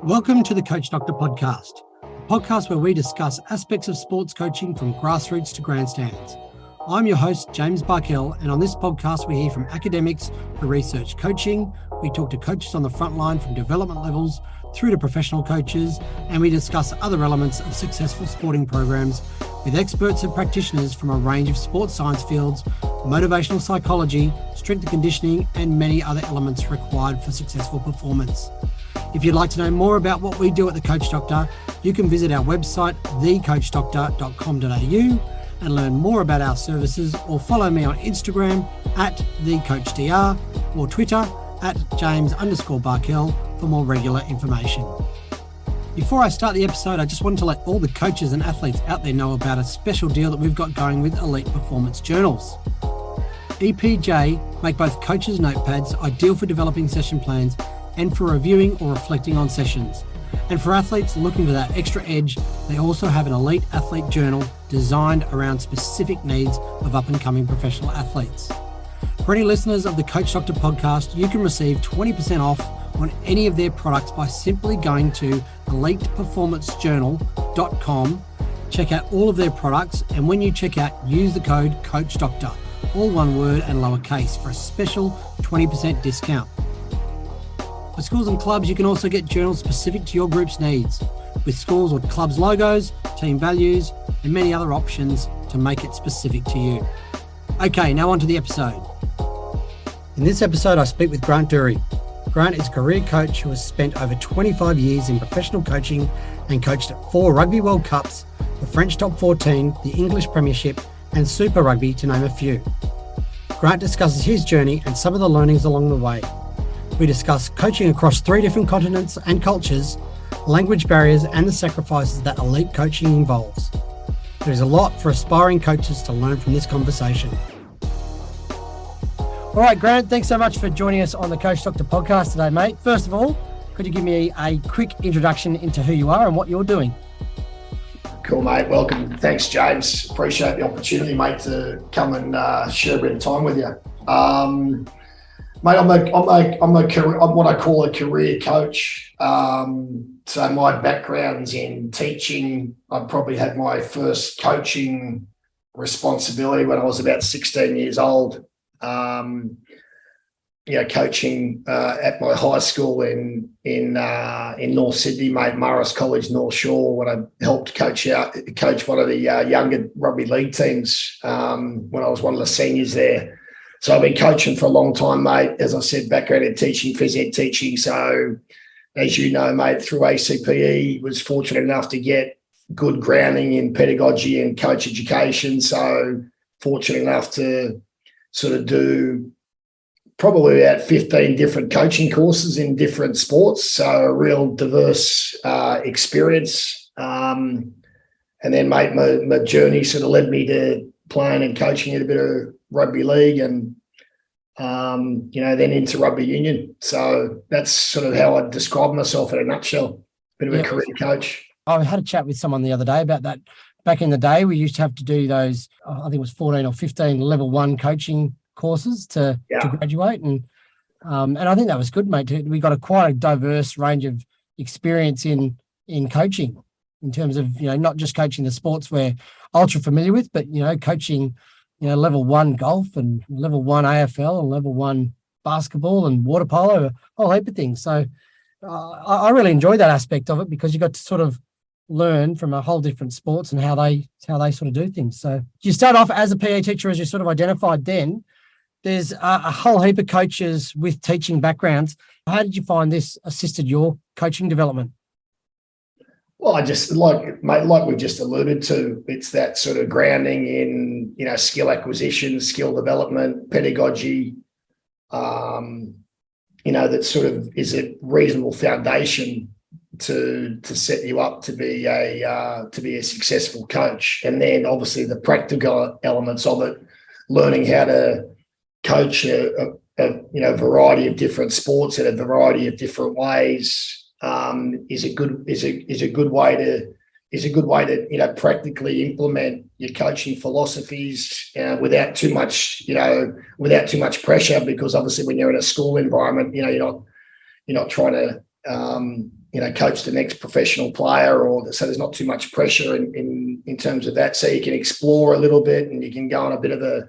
Welcome to the Coach Doctor podcast, a podcast where we discuss aspects of sports coaching from grassroots to grandstands. I'm your host, James Barkell, and on this podcast, we hear from academics who research coaching. We talk to coaches on the front line from development levels through to professional coaches, and we discuss other elements of successful sporting programs with experts and practitioners from a range of sports science fields, motivational psychology, strength and conditioning, and many other elements required for successful performance. If you'd like to know more about what we do at the Coach Doctor, you can visit our website, thecoachdoctor.com.au, and learn more about our services, or follow me on Instagram at thecoachdr or Twitter at James_Barkell for more regular information. Before I start the episode, I just wanted to let all the coaches and athletes out there know about a special deal that we've got going with Elite Performance Journals. EPJ make both coaches' notepads ideal for developing session plans and for reviewing or reflecting on sessions. And for athletes looking for that extra edge, they also have an Elite Athlete Journal designed around specific needs of up-and-coming professional athletes. For any listeners of the Coach Doctor podcast, you can receive 20% off on any of their products by simply going to eliteperformancejournal.com, check out all of their products, and when you check out, use the code COACHDOCTOR, all one word and lowercase, for a special 20% discount. For schools and clubs, you can also get journals specific to your group's needs, with schools or clubs' logos, team values, and many other options to make it specific to you. Okay, now on to the episode. In this episode, I speak with Grant Doorey. Grant is a career coach who has spent over 25 years in professional coaching and coached at 4 Rugby World Cups, the French Top 14, the English Premiership, and Super Rugby, to name a few. Grant discusses his journey and some of the learnings along the way. We discuss coaching across 3 different continents and cultures, language barriers, and the sacrifices that elite coaching involves. There is a lot for aspiring coaches to learn from this conversation. All right, Grant, thanks so much for joining us on the Coach Doctor podcast today, mate. First of all, could you give me a quick introduction into who you are and what you're doing? Cool, mate. Welcome. Thanks, James. Appreciate the opportunity, mate, to come and share a bit of time with you. Mate, I'm what I call a career coach. So my background's in teaching. I probably had my first coaching responsibility when I was about 16 years old. Coaching at my high school in North Sydney, mate, Morris College, North Shore, when I helped coach one of the younger rugby league teams when I was one of the seniors there. So I've been coaching for a long time, mate. As I said, background in teaching, phys ed teaching. So as you know, mate, through ACPE, was fortunate enough to get good grounding in pedagogy and coach education. So fortunate enough to sort of do probably about 15 different coaching courses in different sports. So a real diverse experience. And then, mate, my journey sort of led me to playing and coaching at a bit of rugby league and, then into rugby union. So that's sort of how I describe myself in a nutshell, bit of a career coach. I had a chat with someone the other day about that. Back in the day, we used to have to do those, I think it was 14 or 15 level 1 coaching courses to graduate. And I think that was good, mate. We got quite a diverse range of experience in coaching in terms of, not just coaching the sports we're ultra familiar with, but, coaching, level 1 golf and level 1 AFL and level 1 basketball and water polo, a whole heap of things. So I really enjoyed that aspect of it because you got to sort of learn from a whole different sports and how they sort of do things. So you start off as a PE teacher, as you sort of identified then. There's a whole heap of coaches with teaching backgrounds. How did you find this assisted your coaching development? Well, I just like we just alluded to, it's that sort of grounding in, skill acquisition, skill development, pedagogy, that sort of is a reasonable foundation to set you up to be a successful coach. And then obviously the practical elements of it, learning how to coach a variety of different sports in a variety of different ways is a good way to practically implement your coaching philosophies without too much pressure, because obviously when you're in a school environment, you're not trying to coach the next professional player, so there's not too much pressure in terms of that. So you can explore a little bit, and you can go on a bit of a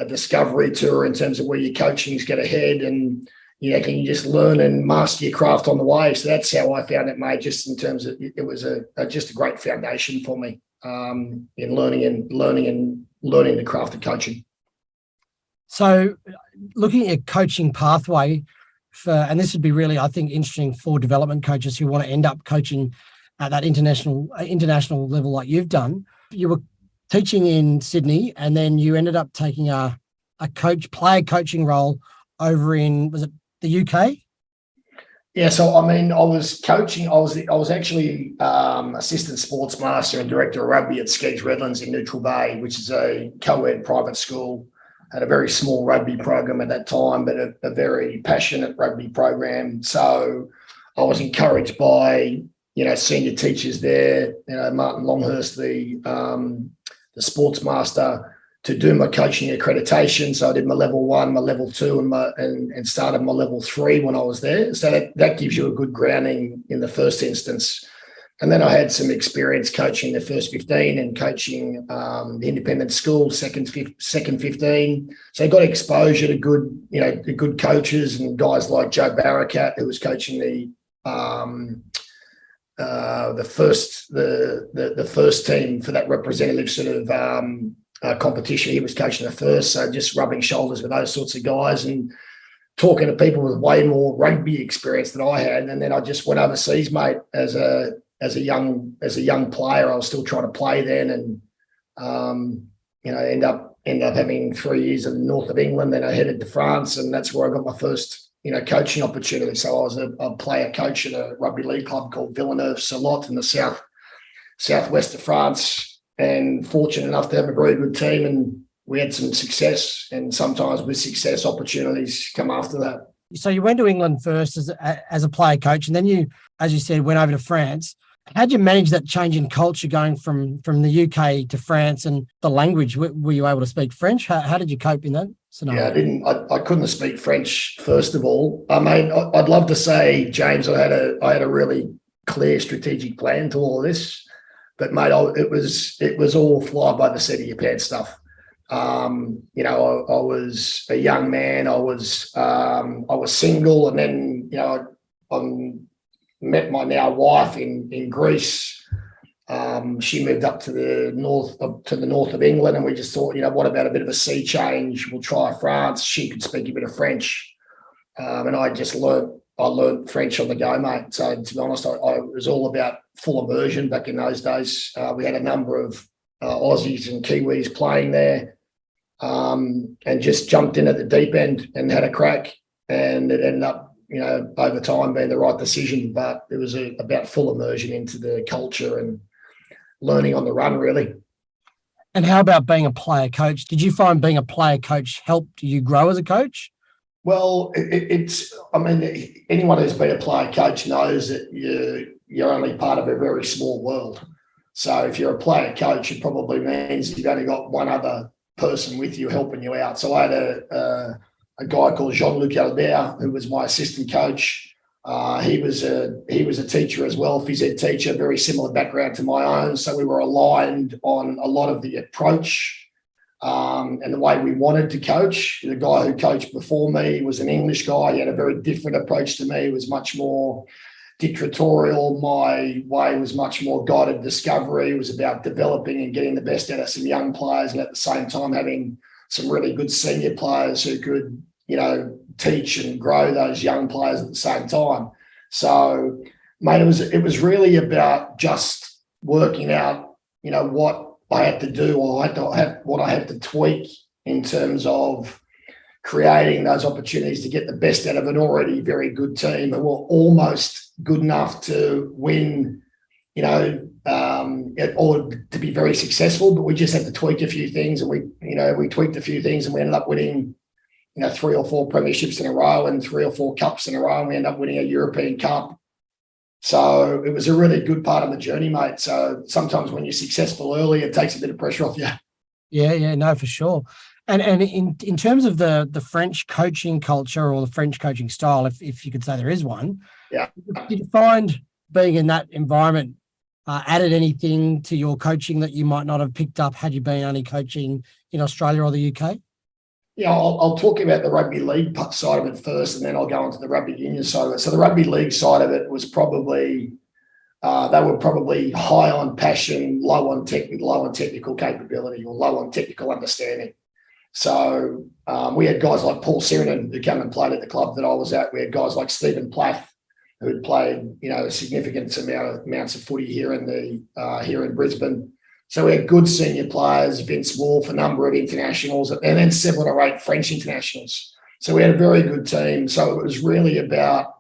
discovery tour in terms of where your coaching's get ahead, and can you just learn and master your craft on the way. So that's how I found it, mate. Just in terms of it was just a great foundation for me in learning the craft of coaching. So, looking at your coaching pathway and this would be really, I think, interesting for development coaches who want to end up coaching at that international level like you've done. You were teaching in Sydney, and then you ended up taking a player coaching role over in, was it the UK? Yeah, so I was coaching. I was actually assistant sports master and director of rugby at Skeggs Redlands in Neutral Bay, which is a co-ed private school. Had a very small rugby program at that time, but a very passionate rugby program. So I was encouraged by senior teachers there, Martin Longhurst, the sports master, to do my coaching accreditation. So I did my level 1, my level 2, and started my level 3 when I was there. So that gives you a good grounding in the first instance. And then I had some experience coaching the first 15 and coaching the independent school, second 15. So I got exposure to good coaches and guys like Joe Barakat, who was coaching the first team for that representative sort of competition. He was coaching the first, so just rubbing shoulders with those sorts of guys and talking to people with way more rugby experience than I had. And then I just went overseas, mate, as a young player. I was still trying to play then, and end up having 3 years in the north of England. Then I headed to France, and that's where I got my first coaching opportunity. So I was a player coach at a rugby league club called Villeneuve-sur-Lot in the southwest of France, and fortunate enough to have a very good team, and we had some success. And sometimes with success, opportunities come after that. So you went to England first as a player coach, and then you, as you said, went over to France. How did you manage that change in culture going from the UK to France, and the language? Were you able to speak French? How did you cope in that scenario? Yeah, I couldn't speak French, first of all. I mean, I'd love to say, James, I had a really clear strategic plan to all of this, but mate, it was all fly by the seat of your pants stuff. I was a young man. I was single, and then I met my now wife in Greece. She moved up to the north of England, and we just thought, what about a bit of a sea change? We'll try France. She could speak a bit of French, and I learned French on the go, mate. So to be honest, I was all about full immersion back in those days. We had a number of Aussies and Kiwis playing there, and just jumped in at the deep end and had a crack, and it ended up, over time being the right decision. But it was about full immersion into the culture and learning on the run, really. And how about being a player coach? Did you find being a player coach helped you grow as a coach? Well, anyone who's been a player coach knows that you're only part of a very small world. So if you're a player coach, it probably means you've only got one other person with you helping you out. So I had a guy called Jean-Luc Albert, who was my assistant coach. He was a teacher as well, phys ed teacher, very similar background to my own. So we were aligned on a lot of the approach and the way we wanted to coach. The guy who coached before me was an English guy. He had a very different approach to me. It was much more dictatorial. My way was much more guided discovery. It was about developing and getting the best out of some young players, and at the same time having some really good senior players who could, teach and grow those young players at the same time. So, mate, it was really about just working out, what I had to do, or what I had to tweak in terms of creating those opportunities to get the best out of an already very good team who were almost good enough to win, or to be very successful. But we just had to tweak a few things, and we tweaked a few things, and we ended up winning 3 or 4 premierships in a row and 3 or 4 cups in a row, and we ended up winning a European Cup. So it was a really good part of the journey, mate. So sometimes when you're successful early, it takes a bit of pressure off you. Yeah, no, for sure. And in terms of the French coaching culture or the French coaching style, if you could say there is one, Yeah. did you find being in that environment added anything to your coaching that you might not have picked up had you been only coaching in Australia or the UK? Yeah, I'll talk about the rugby league side of it first, and then I'll go on to the rugby union side of it. So the rugby league side of it was probably they were probably high on passion, low on technical capability, or low on technical understanding. So we had guys like Paul Sirinen who came and played at the club that I was at. We had guys like Stephen Plath who had played, a significant amounts of footy here in Brisbane. So we had good senior players, Vince Wolf, a number of internationals, and then 7 or 8 French internationals. So we had a very good team. So it was really about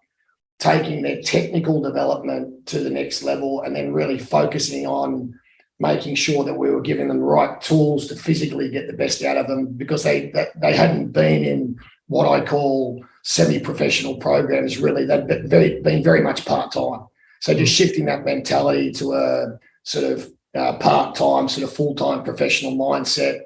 taking their technical development to the next level and then really focusing on making sure that we were giving them the right tools to physically get the best out of them, because they hadn't been in what I call semi-professional programs, really. They'd been very much part-time. So just shifting that mentality to a sort of part-time, sort of full-time professional mindset.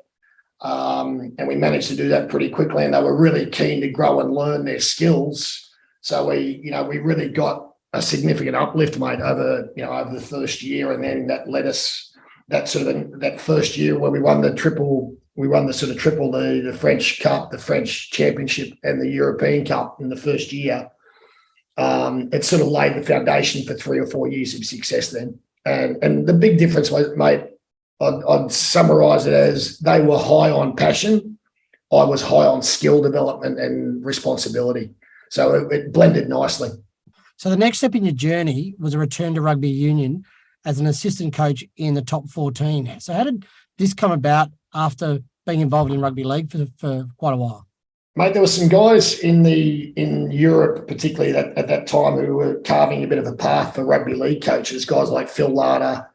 And we managed to do that pretty quickly, and they were really keen to grow and learn their skills. So we really got a significant uplift, mate, over the first year, and then that led us that first year where we won the triple, the French Cup, the French Championship, and the European Cup in the first year. It sort of laid the foundation for 3 or 4 years of success then. And the big difference was, mate, I'd summarise it as they were high on passion. I was high on skill development and responsibility. So it blended nicely. So the next step in your journey was a return to rugby union as an assistant coach in the top 14. So how did this come about after being involved in rugby league for quite a while? Mate, there were some guys in Europe, particularly at that time, who were carving a bit of a path for rugby league coaches. Guys like Phil Larder,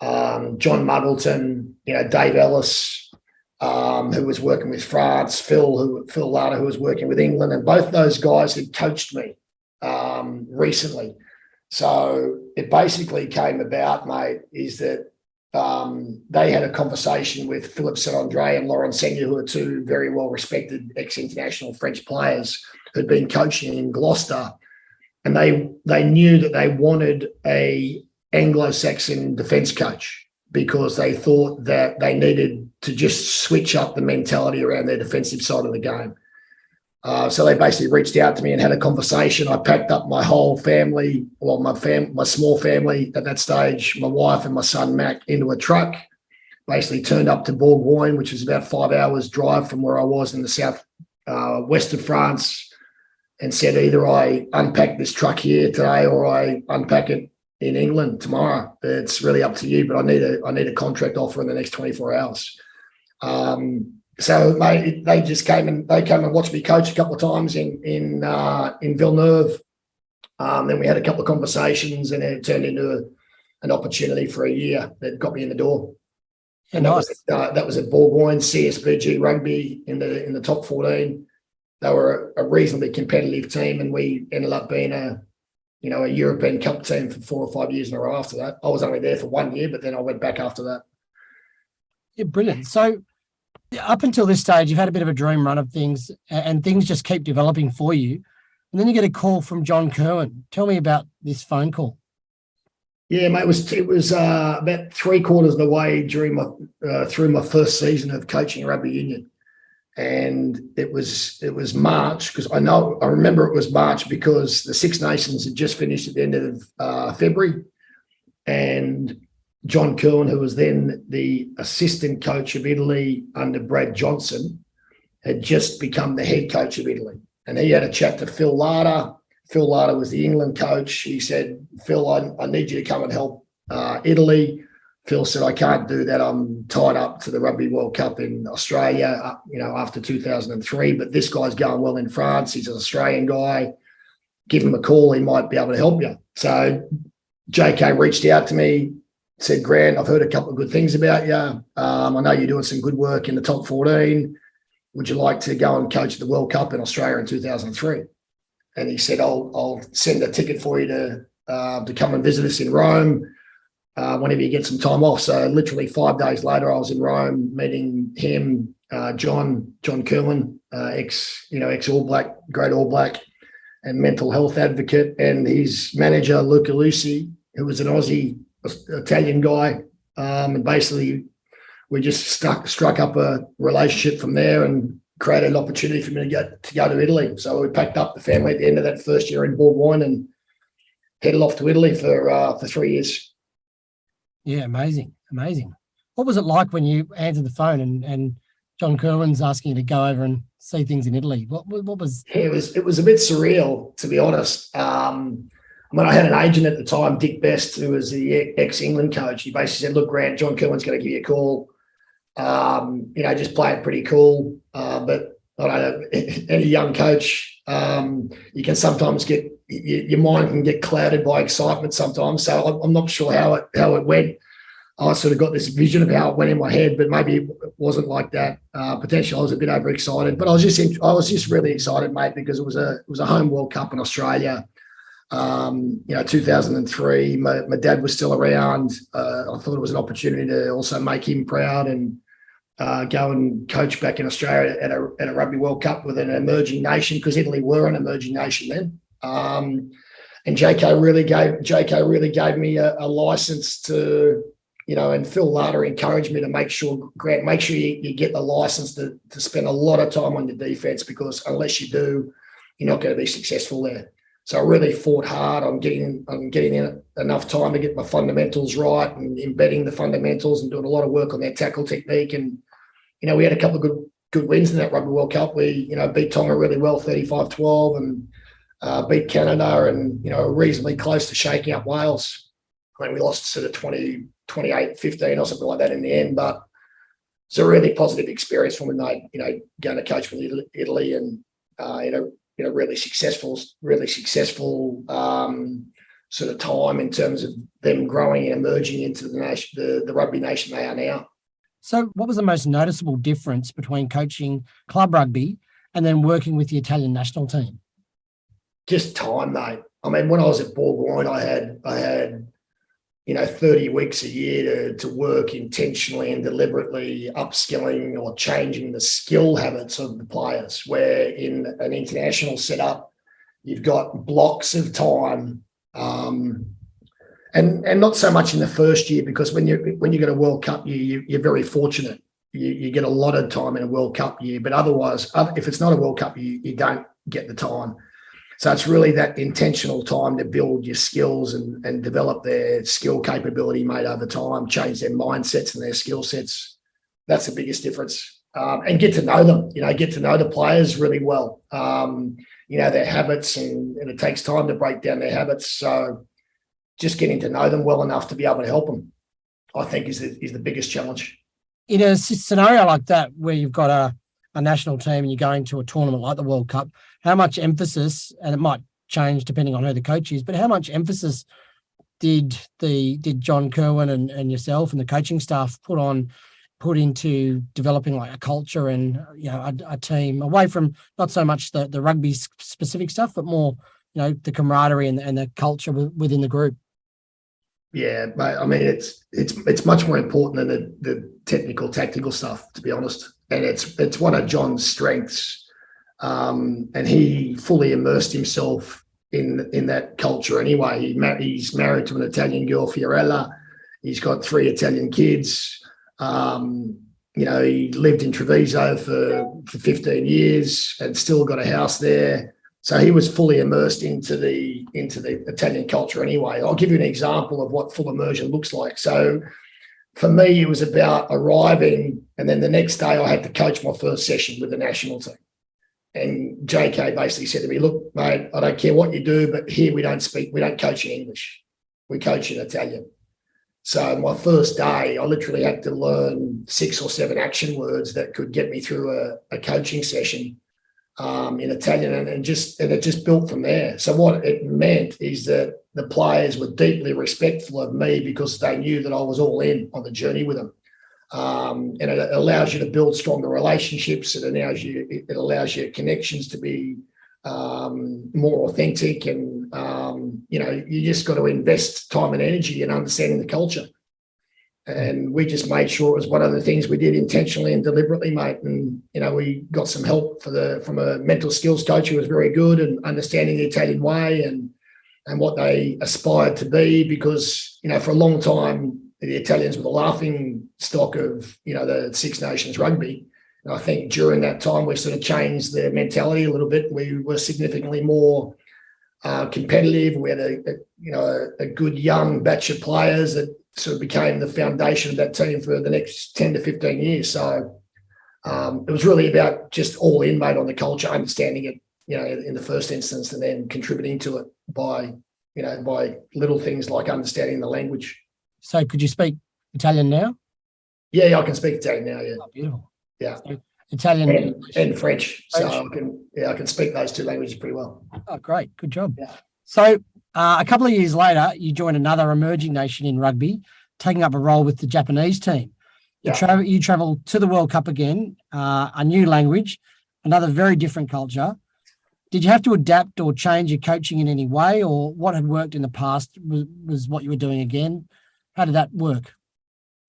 John Muggleton, Dave Ellis, who was working with France, Phil Larder, who was working with England, and both those guys had coached me recently. So it basically came about, mate, is that they had a conversation with Philippe Saint-André and Laurent Seigneur, who are 2 very well-respected ex-international French players who'd been coaching in Gloucester, and they knew that they wanted a Anglo-Saxon defence coach because they thought that they needed to just switch up the mentality around their defensive side of the game. So they basically reached out to me and had a conversation. I packed up my whole family, my small family at that stage, my wife and my son Mac, into a truck, basically turned up to Bourgogne, which was about 5 hours drive from where I was in the south west of France, and said either I unpack this truck here today or I unpack it in England tomorrow. It's really up to you, but I need a contract offer in the next 24 hours. So mate, they came and watched me coach a couple of times in Villeneuve. Then we had a couple of conversations, and it turned into an opportunity for a year that got me in the door. And nice. that was at Bourgogne, CSBG Rugby in the top 14. They were a reasonably competitive team, and we ended up being a European Cup team for 4 or 5 years in a row after that. I was only there for 1 year, but then I went back after that. Yeah, brilliant. So up until this stage, you've had a bit of a dream run of things, and things just keep developing for you. And then you get a call from John Kirwan. Tell me about this phone call. Yeah, mate, it was about 3/4 of the way through my first season of coaching rugby union. And it was March, because I remember it was March because the Six Nations had just finished at the end of February. And John Kirwan, who was then the assistant coach of Italy under Brad Johnson, had just become the head coach of Italy. And he had a chat to Phil Larder. Phil Larder was the England coach. He said, Phil, I need you to come and help Italy. Phil said, I can't do that. I'm tied up to the Rugby World Cup in Australia, after 2003. But this guy's going well in France. He's an Australian guy. Give him a call. He might be able to help you. So JK reached out to me, said, Grant, I've heard a couple of good things about you. I know you're doing some good work in the top 14. Would you like to go and coach the World Cup in Australia in 2003? And he said, I'll send a ticket for you to come and visit us in Rome whenever you get some time off. So literally 5 days later, I was in Rome meeting him, John Kerwin, ex All Black, great All Black, and mental health advocate, and his manager Luca Lucy, who was an Aussie Italian guy, and basically we just struck up a relationship from there and created an opportunity for me to go to Italy. So we packed up the family at the end of that first year in Bourgogne and headed off to Italy for 3 years. Yeah, amazing. What was it like when you answered the phone and John Kerwin's asking you to go over and see things in Italy? What was? Yeah, it was a bit surreal, to be honest. I had an agent at the time, Dick Best, who was the ex-England coach. He basically said, "Look, Grant, John Kerwin's going to give you a call. Just play it pretty cool. But I don't know, any young coach, you can sometimes get your mind can get clouded by excitement sometimes. So I'm not sure how it went. I sort of got this vision of how it went in my head, but maybe it wasn't like that. Potentially, I was a bit overexcited, but I was just really excited, mate, because it was a home World Cup in Australia. 2003. My dad was still around. I thought it was an opportunity to also make him proud and go and coach back in Australia at a Rugby World Cup with an emerging nation, because Italy were an emerging nation then. And JK really gave me a license to, and Phil Larder encouraged me to make sure you get the license to spend a lot of time on the defense, because unless you do, you're not going to be successful there. So I really fought hard on getting in enough time to get my fundamentals right and embedding the fundamentals and doing a lot of work on their tackle technique. And, we had a couple of good wins in that Rugby World Cup. We, beat Tonga really well, 35-12, and beat Canada, and, reasonably close to shaking up Wales. I mean, we lost sort of 28-15 or something like that in the end, but it's a really positive experience for me, mate, going to coach with Italy and, really successful sort of time in terms of them growing and emerging into the rugby nation they are now. So what was the most noticeable difference between coaching club rugby and then working with the Italian national team? Just time, mate. I mean, when I was at Bourgogne, I had 30 weeks a year to work intentionally and deliberately upskilling or changing the skill habits of the players, where in an international setup, you've got blocks of time, and not so much in the first year, because when you get a World Cup year, you're very fortunate. You get a lot of time in a World Cup year, but otherwise, if it's not a World Cup year, you don't get the time. So it's really that intentional time to build your skills and develop their skill capability, mate, over time, change their mindsets and their skill sets. That's the biggest difference. And get to know them, get to know the players really well, their habits, and it takes time to break down their habits. So just getting to know them well enough to be able to help them, I think, is the biggest challenge. In a scenario like that, where you've got a national team and you're going to a tournament like the World Cup, how much emphasis, and it might change depending on who the coach is, but how much emphasis did John Kerwin and yourself and the coaching staff put into developing like a culture and a team, away from not so much the rugby specific stuff, but more the camaraderie and the culture within the group? Yeah, mate. I mean, it's much more important than the technical, tactical stuff, to be honest. And it's one of John's strengths. And he fully immersed himself in that culture anyway. He's married to an Italian girl, Fiorella. He's got 3 Italian kids. He lived in Treviso for 15 years and still got a house there. So he was fully immersed into the Italian culture anyway. I'll give you an example of what full immersion looks like. So for me, it was about arriving, and then the next day I had to coach my first session with the national team. And JK basically said to me, "Look, mate, I don't care what you do, but here we don't coach in English. We coach in Italian." So my first day, I literally had to learn 6 or 7 action words that could get me through a coaching session in Italian, and it just built from there. So what it meant is that the players were deeply respectful of me, because they knew that I was all in on the journey with them. And it allows you to build stronger relationships. It allows your connections to be more authentic, and you just got to invest time and energy in understanding the culture. And we just made sure it was one of the things we did intentionally and deliberately, mate. And, we got some help from a mental skills coach who was very good and understanding the Italian way and what they aspired to be, because, for a long time, the Italians were the laughing stock of, the Six Nations rugby. And I think during that time, we sort of changed the mentality a little bit. We were significantly more competitive. We had a good young batch of players that sort of became the foundation of that team for the next 10 to 15 years. So it was really about just all in, mate, on the culture, understanding it, in the first instance, and then contributing to it by little things like understanding the language. So could you speak Italian now? Yeah, I can speak Italian now, yeah. Oh, beautiful. Yeah. So Italian and French. So I can speak those two languages pretty well. Oh, great. Good job. Yeah. So a couple of years later, you joined another emerging nation in rugby, taking up a role with the Japanese team. You travel to the World Cup again, a new language, another very different culture. Did you have to adapt or change your coaching in any way, or what had worked in the past was what you were doing again? How did that work?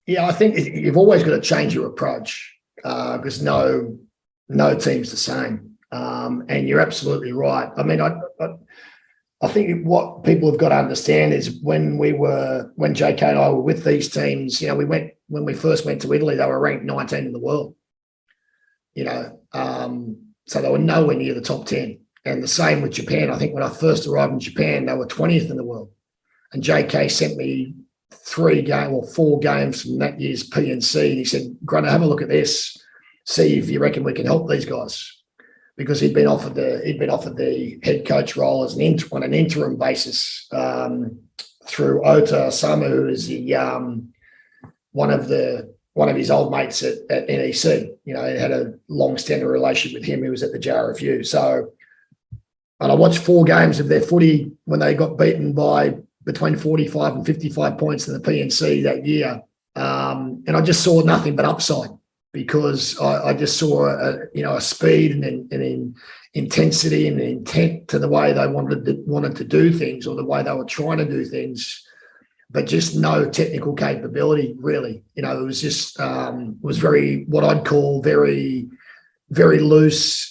Yeah, I think you've always got to change your approach because no team's the same. And you're absolutely right. I mean, I think what people have got to understand is when JK and I were with these teams, when we first went to Italy, they were ranked 19 in the world. So they were nowhere near the top 10. And the same with Japan. I think when I first arrived in Japan, they were 20th in the world. And JK sent me 4 games from that year's P&C. And he said, Grant, have a look at this, see if you reckon we can help these guys. Because he'd been offered the head coach role as on an interim basis through Ota Osamu, who is one of his old mates at NEC. He had a long-standing relationship with him. He was at the JRFU. So, and I watched 4 games of their footy when they got beaten by between 45 and 55 points in the P&C that year, and I just saw nothing but upside. Because I just saw a speed and intensity and intent to the way they wanted to do things, or the way they were trying to do things, but just no technical capability really. It was just was very, what I'd call very, very loose.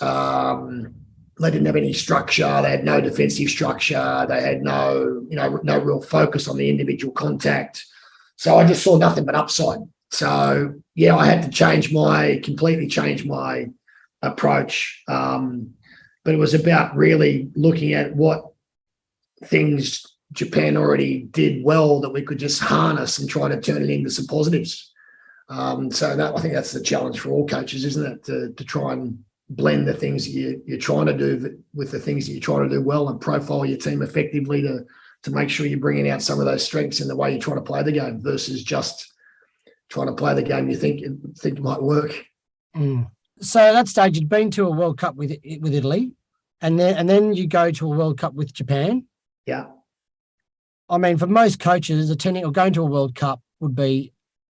They didn't have any structure. They had no defensive structure. They had no real focus on the individual contact. So I just saw nothing but upside. So, yeah, I had to completely change my approach. But it was about really looking at what things Japan already did well that we could just harness and try to turn it into some positives. I think that's the challenge for all coaches, isn't it? To try and blend the things that you're trying to do with the things that you're trying to do well, and profile your team effectively to make sure you're bringing out some of those strengths in the way you're trying to play the game versus just trying to play the game you think might work. So at that stage, you'd been to a World Cup with Italy, and then you go to a World Cup with Japan. Yeah. I mean, for most coaches, attending or going to a World Cup would be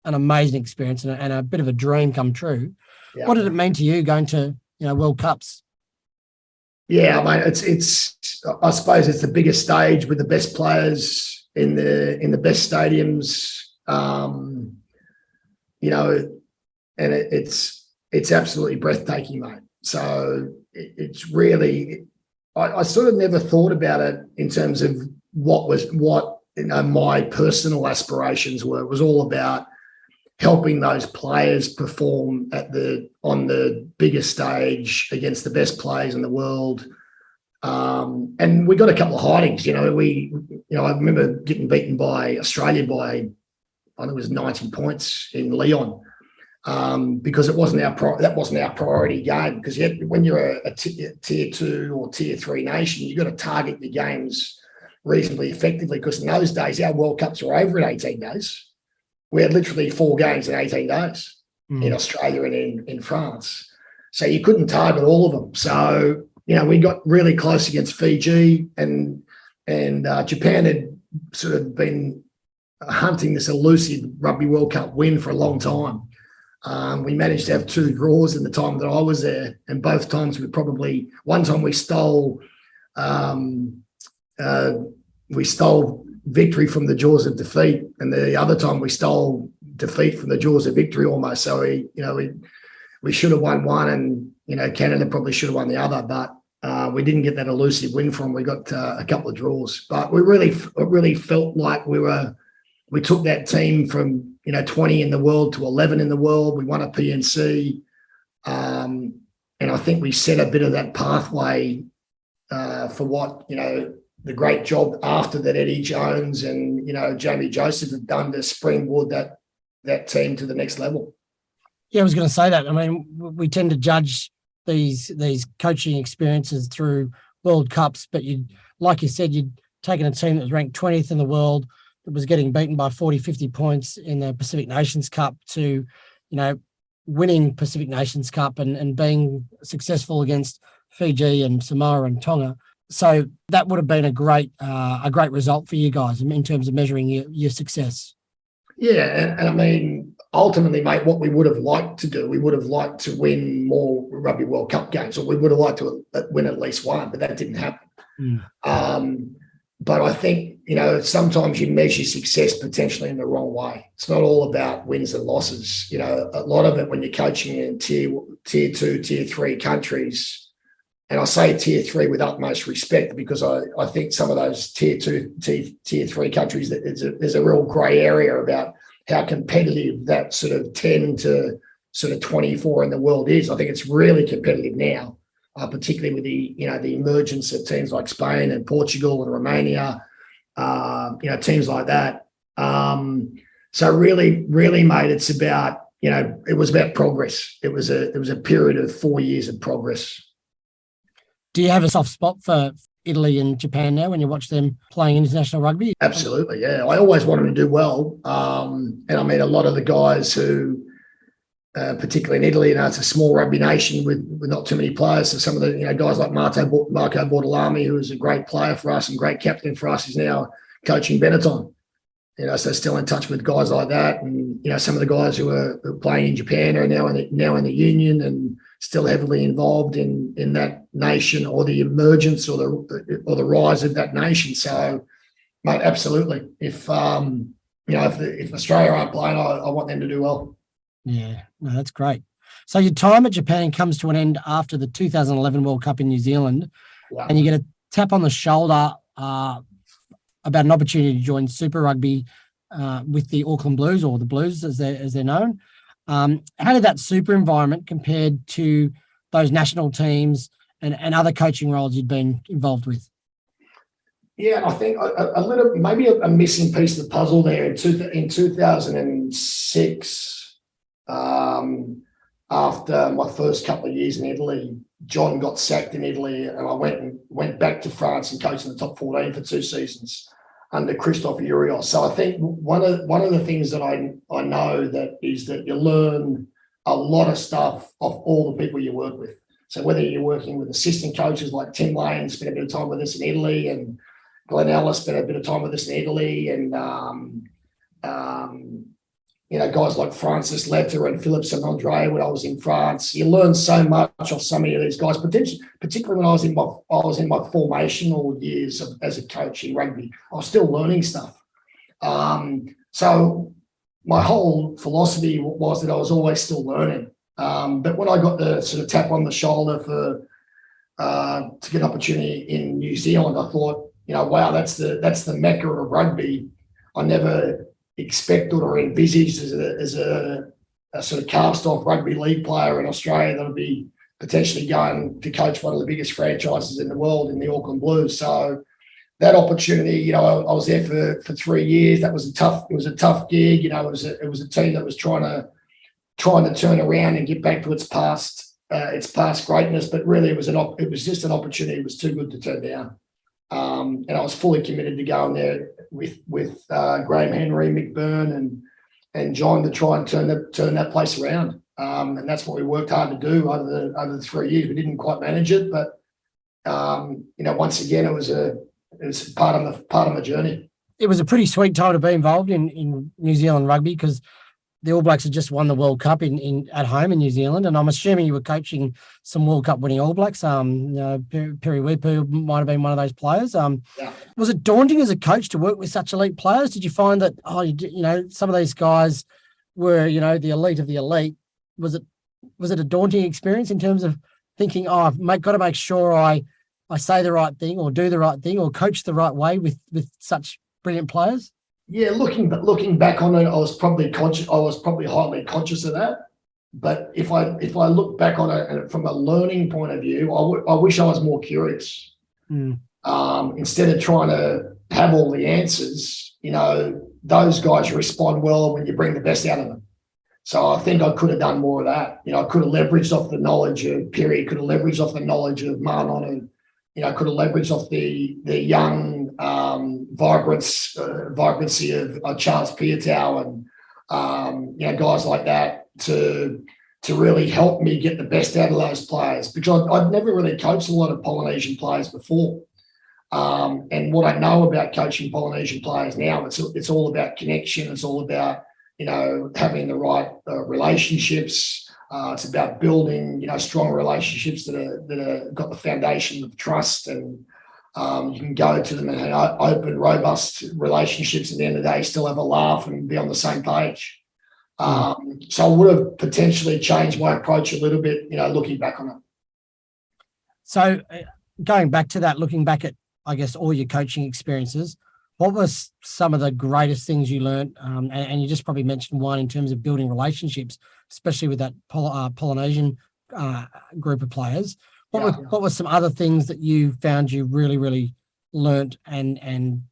an amazing experience and a bit of a dream come true. Yeah. What did it mean to you going to World Cups? Yeah, I mean, it's I suppose it's the biggest stage with the best players in the best stadiums. And it's absolutely breathtaking, mate. So it's really, I sort of never thought about it in terms of what my personal aspirations were. It was all about helping those players perform on the biggest stage against the best players in the world. And we got a couple of hidings. I remember getting beaten by Australia by, I think it was 90 points in Lyon, because that wasn't our priority game. Because when you're a tier 2 or tier 3 nation, you've got to target your games reasonably effectively. Because in those days, our World Cups were over in 18 days. We had literally 4 games in 18 days in Australia and in France. So you couldn't target all of them. So, we got really close against Fiji, and Japan had sort of been hunting this elusive Rugby World Cup win for a long time. We managed to have 2 draws in the time that I was there, and both times one time we stole victory from the jaws of defeat, and the other time we stole defeat from the jaws of victory almost. So we should have won one, and Canada probably should have won the other, but we didn't get that elusive win from them. We got a couple of draws, but it really felt like we took that team from 20 in the world to 11 in the world. We won a PNC, and I think we set a bit of that pathway for what the great job after that Eddie Jones and Jamie Joseph have done to springboard that team to the next level. Yeah, I was going to say that. I mean, we tend to judge these coaching experiences through World Cups, but like you said, you'd taken a team that was ranked 20th in the world, that was getting beaten by 40, 50 points in the Pacific Nations Cup to, winning Pacific Nations Cup and being successful against Fiji and Samoa and Tonga. So that would have been a great result for you guys in terms of measuring your success. Yeah, and I mean, ultimately, mate, what we would have liked to do, we would have liked to win more Rugby World Cup games, or we would have liked to win at least one, but that didn't happen. But I think, sometimes you measure success potentially in the wrong way. It's not all about wins and losses. A lot of it when you're coaching in tier 2, tier 3 countries, and I say tier 3 with utmost respect because I think some of those tier 2, tier 3 countries, there's a real grey area about how competitive that sort of 10 to sort of 24 in the world is. I think it's really competitive now. Particularly with the emergence of teams like Spain and Portugal and Romania, teams like that. So really, mate, it's about it was about progress. It was a period of 4 years of progress. Do you have a soft spot for Italy and Japan now when you watch them playing international rugby? Absolutely, yeah. I always want them to do well, and I mean a lot of the guys who. Particularly in Italy, it's a small rugby nation with not too many players. So some of the guys like Marco Bortolami, who is a great player for us and great captain for us, is now coaching Benetton. So still in touch with guys like that, and some of the guys who are playing in Japan are now in the union and still heavily involved in that nation or the emergence or the rise of that nation. So, mate, absolutely. If Australia aren't playing, I want them to do well. Yeah, no, that's great. So your time at Japan comes to an end after the 2011 World Cup in New Zealand, and you get a tap on the shoulder about an opportunity to join Super Rugby with the Auckland Blues, or the Blues as they're known. How did that super environment compared to those national teams and other coaching roles you'd been involved with? Yeah, I think maybe a missing piece of the puzzle there in 2006. After my first couple of years in Italy, John got sacked in Italy, and I went back to France and coached in the top 14 for 2 seasons under Christophe Urios. So I think one of the things that I know that is that you learn a lot of stuff off all the people you work with. So whether you're working with assistant coaches like Tim Lane, spent a bit of time with us in Italy, and Glenn Ellis spent a bit of time with us in Italy, and guys like Francis Letter and Philippe Saint-Andre when I was in France. You learn so much off so many of these guys, particularly when I was in my formational years as a coach in rugby. I was still learning stuff. So my whole philosophy was that I was always still learning. But when I got the sort of tap on the shoulder to get an opportunity in New Zealand, I thought, wow, that's the mecca of rugby. I never expected or envisaged as a sort of cast-off rugby league player in Australia that would be potentially going to coach one of the biggest franchises in the world in the Auckland Blues. So that opportunity, I was there for 3 years. It was a tough gig. It was a team that was trying to turn around and get back to its past greatness. But really, it was just an opportunity. It was too good to turn down. And I was fully committed to going there with Graham Henry, Mick Byrne, and John to try and turn that place around. And that's what we worked hard to do over the 3 years. We didn't quite manage it, but once again, it was part of the journey. It was a pretty sweet time to be involved in New Zealand rugby because the All Blacks had just won the World Cup at home in New Zealand, and I'm assuming you were coaching some World Cup winning All Blacks. Perry Wipu might have been one of those players. Was it daunting as a coach to work with such elite players? Did you find that some of these guys were, the elite of the elite, was it a daunting experience in terms of thinking, oh, I've got to make sure I say the right thing or do the right thing or coach the right way with such brilliant players? Yeah, looking back on it, I was probably highly conscious of that. But if I look back on it from a learning point of view, I wish I was more curious. Instead of trying to have all the answers, those guys respond well when you bring the best out of them. So I think I could have done more of that. I could have leveraged off the knowledge of Perry, could have leveraged off the knowledge of Marlon, and could have leveraged off the young vibrancy of Charles Piatow and guys like that to really help me get the best out of those players, because I'd never really coached a lot of Polynesian players before. And what I know about coaching Polynesian players now, it's all about connection. It's all about having the right relationships. It's about building strong relationships that are got the foundation of trust, and you can go to them and have open, robust relationships. At the end of the day, still have a laugh and be on the same page. So I would have potentially changed my approach a little bit, looking back on it. So going back to that, looking back at, I guess, all your coaching experiences, what was some of the greatest things you learned? And you just probably mentioned one in terms of building relationships, especially with that Polynesian group of players. What were some other things that you found you really, really learnt and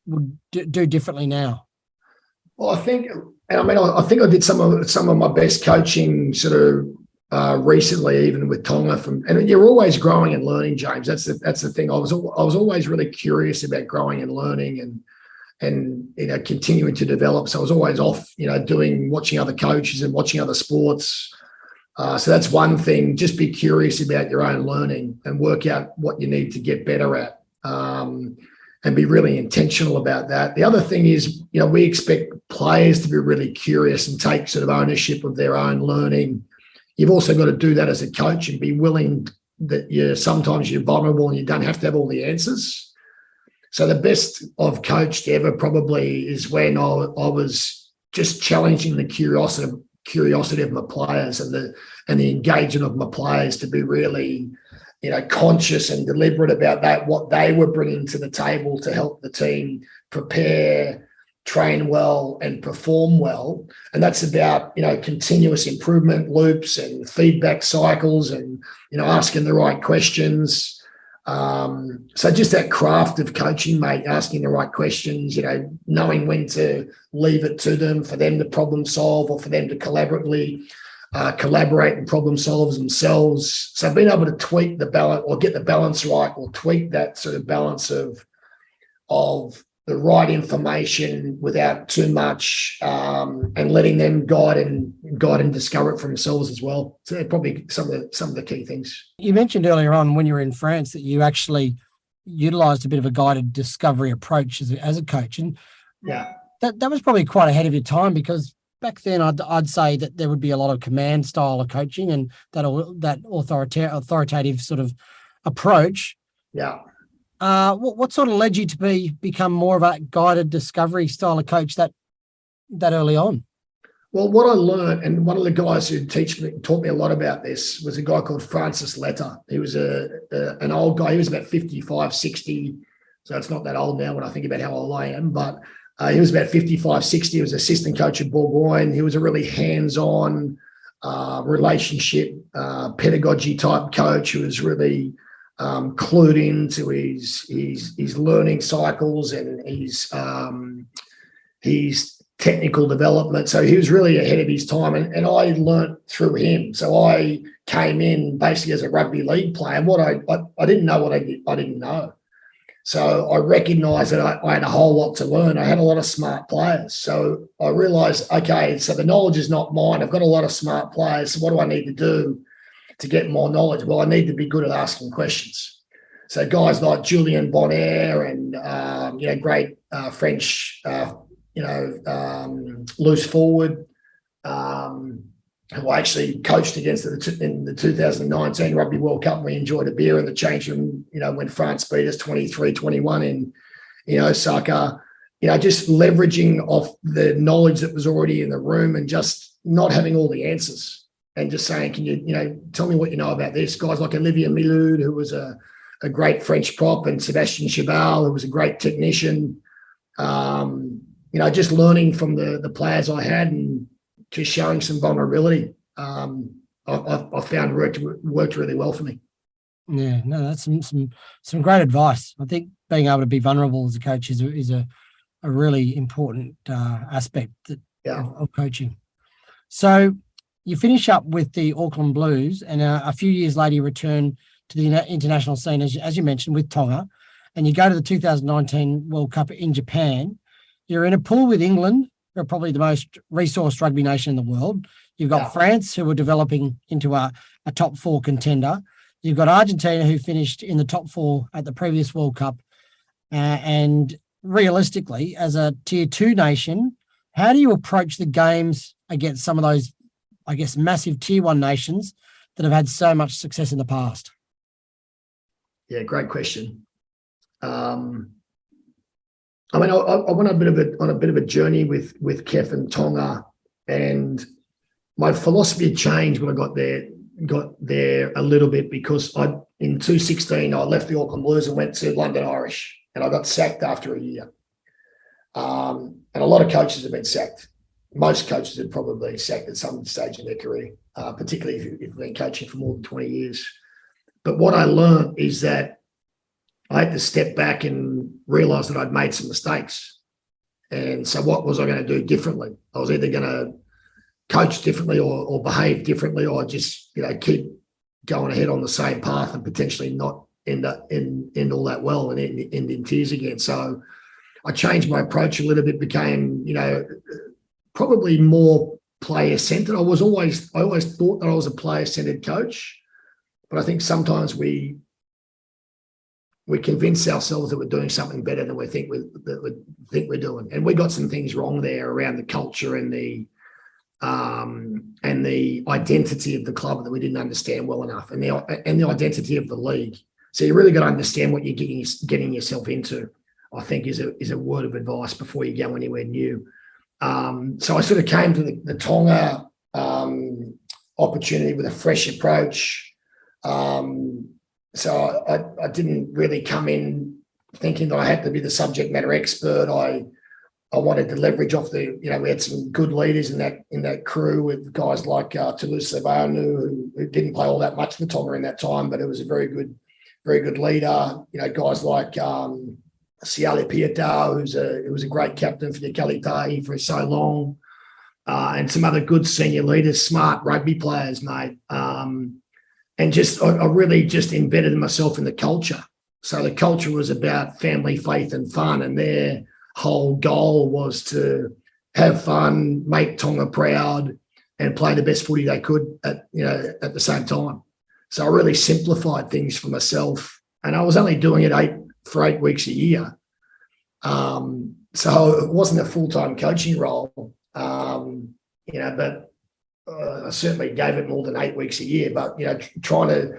would do differently now? Well, I think I did some of my best coaching sort of recently, even with Tonga. And you're always growing and learning, James. That's the thing. I was always really curious about growing and learning and continuing to develop. So I was always off, watching other coaches and watching other sports. So that's one thing. Just be curious about your own learning and work out what you need to get better at. And be really intentional about that. The other thing is, we expect players to be really curious and take sort of ownership of their own learning. You've also got to do that as a coach and be willing that sometimes you're vulnerable and you don't have to have all the answers. So the best I've coached ever probably is when I was just challenging the curiosity of my players and the engagement of my players to be really conscious and deliberate about that, what they were bringing to the table to help the team prepare, train well, and perform well. And that's about, continuous improvement loops and feedback cycles and, asking the right questions. So just that craft of coaching, mate, asking the right questions, knowing when to leave it to them, for them to problem solve or for them to collaborate and problem solve themselves. So being able to tweak the balance or get the balance right, or tweak that sort of balance of the right information without too much, and letting them guide and discover it for themselves as well. So they're probably some of the key things. You mentioned earlier on when you were in France that you actually utilised a bit of a guided discovery approach as a coach, and that was probably quite ahead of your time, because back then, I'd say that there would be a lot of command style of coaching and that authoritative sort of approach. Yeah. What sort of led you to become more of a guided discovery style of coach that early on? Well, what I learned, and one of the guys who taught me a lot about this, was a guy called Francis Letta. He was an old guy. He was about 55, 60. So it's not that old now when I think about how old I am, but he was about 55, 60. He was assistant coach at Bourgogne. He was a really hands-on relationship pedagogy type coach who was really clued into his learning cycles and his technical development. So he was really ahead of his time, and I learnt through him. So I came in basically as a rugby league player, and what I didn't know what I didn't know. So I recognised that I had a whole lot to learn. I had a lot of smart players. So I realised, okay, so the knowledge is not mine. I've got a lot of smart players. So what do I need to do to get more knowledge? Well, I need to be good at asking questions. So guys like Julien Bonner and, great French, loose forward, who I actually coached against in the 2019 Rugby World Cup. And we enjoyed a beer in the change room, when France beat us 23-21 in Osaka. just leveraging off the knowledge that was already in the room and just not having all the answers and just saying, can you, tell me what you know about this? Guys like Olivier Miloud, who was a great French prop, and Sebastian Chabal, who was a great technician. Just learning from the players I had and just showing some vulnerability. I found worked really well for me. Yeah, no, that's some great advice. I think being able to be vulnerable as a coach is a really important aspect of coaching. So you finish up with the Auckland Blues, and a few years later you return to the international scene, as you mentioned, with Tonga, and you go to the 2019 World Cup in Japan. You're in a pool with England, who are probably the most resourced rugby nation in the world. You've got France, who are developing into a top 4 contender. You've got Argentina, who finished in the top 4 at the previous World Cup. And realistically, as a tier 2 nation, how do you approach the games against some of those, I guess, massive tier 1 nations that have had so much success in the past? Yeah, great question. I went on a bit of a journey with Kef and Tonga, and my philosophy changed when I got there a little bit, because in 2016 I left the Auckland Blues and went to London Irish, and I got sacked after a year. And a lot of coaches have been sacked. Most coaches have probably been sacked at some stage in their career, particularly if you've been coaching for more than 20 years. But what I learned is that I had to step back and realise that I'd made some mistakes. And so what was I going to do differently? I was either going to coach differently or behave differently, or just keep going ahead on the same path and potentially not end all that well and end in tears again. So I changed my approach a little bit, became probably more player centered. I always thought that I was a player centered coach, but I think sometimes we convince ourselves that we're doing something better than we think we're doing, and we got some things wrong there around the culture and the identity of the club that we didn't understand well enough, and the identity of the league. So you really got to understand what you're getting yourself into, I think, is a word of advice before you go anywhere new. So I sort of came to the Tonga opportunity with a fresh approach. So I didn't really come in thinking that I had to be the subject matter expert. I wanted to leverage off we had some good leaders in that crew, with guys like Toulouse Savanu, who didn't play all that much for Tonga in that time, but it was a very good leader. Guys like Siale Pieta, who was a great captain for the Kalitahi for so long, and some other good senior leaders, smart rugby players, mate. And I really just embedded myself in the culture. So the culture was about family, faith, and fun, and their whole goal was to have fun, make Tonga proud, and play the best footy they could at the same time. So I really simplified things for myself, and I was only doing it for 8 weeks a year. So it wasn't a full-time coaching role, but I certainly gave it more than 8 weeks a year. But trying to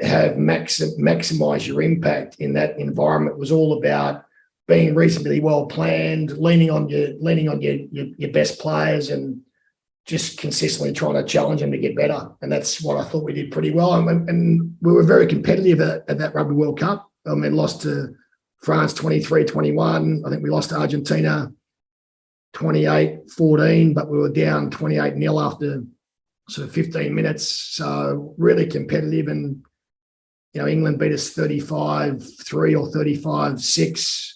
have maximize your impact in that environment was all about being reasonably well planned, leaning on your best players, and just consistently trying to challenge them to get better. And that's what I thought we did pretty well. And we were very competitive at that Rugby World Cup. I mean, lost to France 23-21. I think we lost to Argentina 28-14, but we were down 28-0 after sort of 15 minutes. So really competitive, and England beat us 35-3 or 35-6.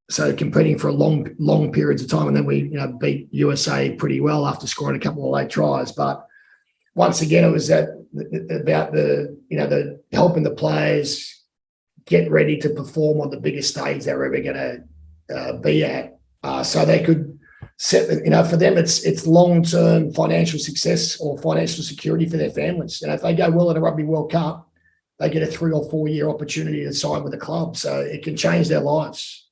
So competing for a long periods of time, and then we beat USA pretty well after scoring a couple of late tries. But once again, it was about the helping the players get ready to perform on the biggest stage they're ever going to be at. So they could set, for them, it's long-term financial success or financial security for their families. If they go well at a Rugby World Cup, they get a 3 or 4 year opportunity to sign with a club. So it can change their lives.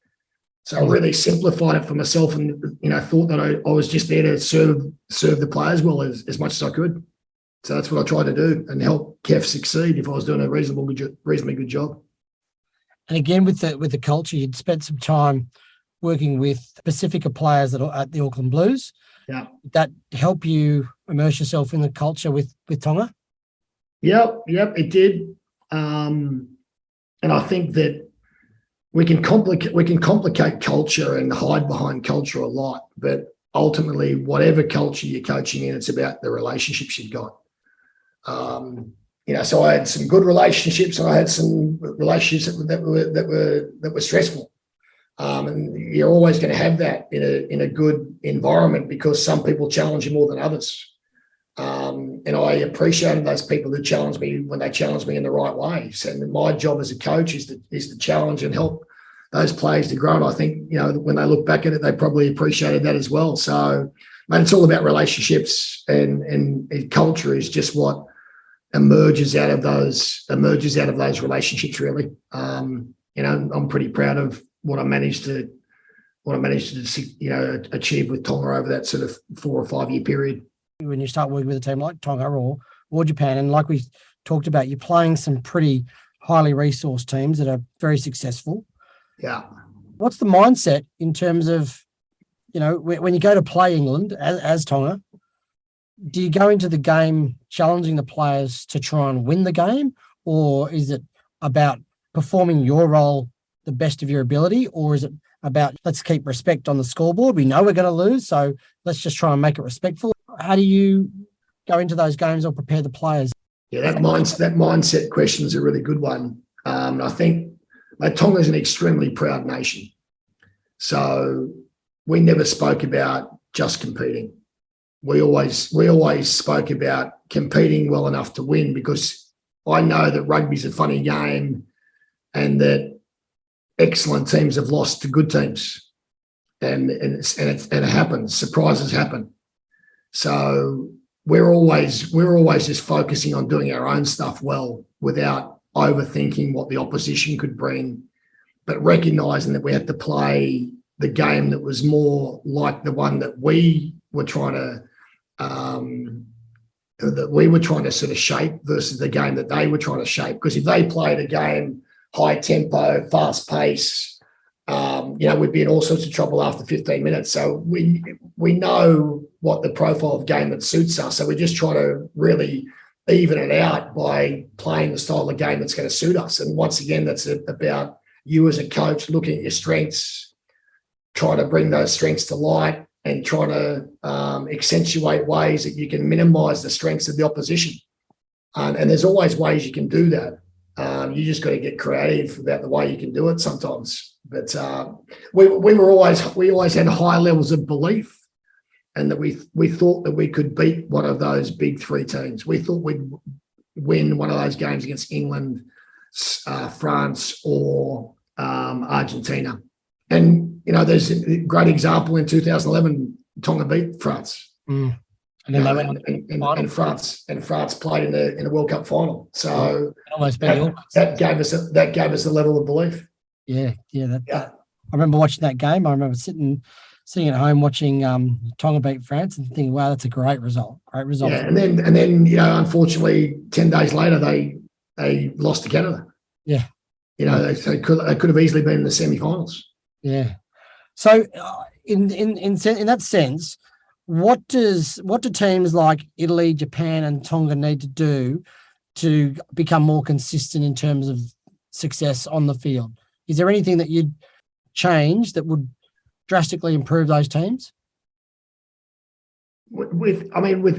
So I really simplified it for myself, and thought that I was just there to serve the players well as much as I could. So that's what I tried to do, and help Kev succeed if I was doing a reasonably good job. And again, with the culture, you'd spent some time working with Pacifica players at the Auckland Blues. Yeah. Did that help you immerse yourself in the culture with Tonga? Yep, it did. And I think that we can complicate culture and hide behind culture a lot, but ultimately, whatever culture you're coaching in, it's about the relationships you've got. So I had some good relationships, and I had some relationships that were stressful. And you're always going to have that in a good environment, because some people challenge you more than others. And I appreciated those people who challenged me when they challenged me in the right ways. And my job as a coach is to challenge and help those players to grow. And I think, when they look back at it, they probably appreciated that as well. So, man, it's all about relationships, and culture is just what emerges out of those relationships, really. I'm pretty proud of what I managed to achieve with Tonga over that sort of 4 or 5 year period. When you start working with a team like Tonga or Japan, and like we talked about, you're playing some pretty highly resourced teams that are very successful. Yeah. What's the mindset in terms of, when you go to play England as Tonga, do you go into the game challenging the players to try and win the game, or is it about performing your role the best of your ability, or is it about, let's keep respect on the scoreboard? We know we're going to lose, so let's just try and make it respectful. How do you go into those games or prepare the players? Yeah, that mindset question is a really good one. I think Tonga is an extremely proud nation. So we never spoke about just competing. We always spoke about competing well enough to win, because I know that rugby's a funny game, and that excellent teams have lost to good teams, and it happens. Surprises happen. So we're always just focusing on doing our own stuff well, without overthinking what the opposition could bring, but recognizing that we had to play the game that was more like the one that we were trying to sort of shape, versus the game that they were trying to shape. Because if they played a game high tempo, fast pace, we'd be in all sorts of trouble after 15 minutes. So we know what the profile of game that suits us. So we just try to really even it out by playing the style of game that's going to suit us. And once again, that's about you as a coach looking at your strengths, trying to bring those strengths to light, and trying to accentuate ways that you can minimize the strengths of the opposition. And there's always ways you can do that. You just got to get creative about the way you can do it sometimes. But we always had high levels of belief, and that we thought that we could beat one of those big three teams. We thought we'd win one of those games against England, France, or Argentina. And there's a great example in 2011. Tonga beat France. And then and France played in a World Cup final. So that gave us a level of belief. Yeah. I remember watching that game. I remember sitting at home watching Tonga beat France and thinking, "Wow, that's a great result." Great result. Yeah, and then unfortunately, 10 days later, they lost to Canada. Yeah. They could have easily been in the semi-finals. Yeah. So in that sense, what do teams like Italy, Japan, and Tonga need to do to become more consistent in terms of success on the field? Is there anything that you'd change that would drastically improve those teams? With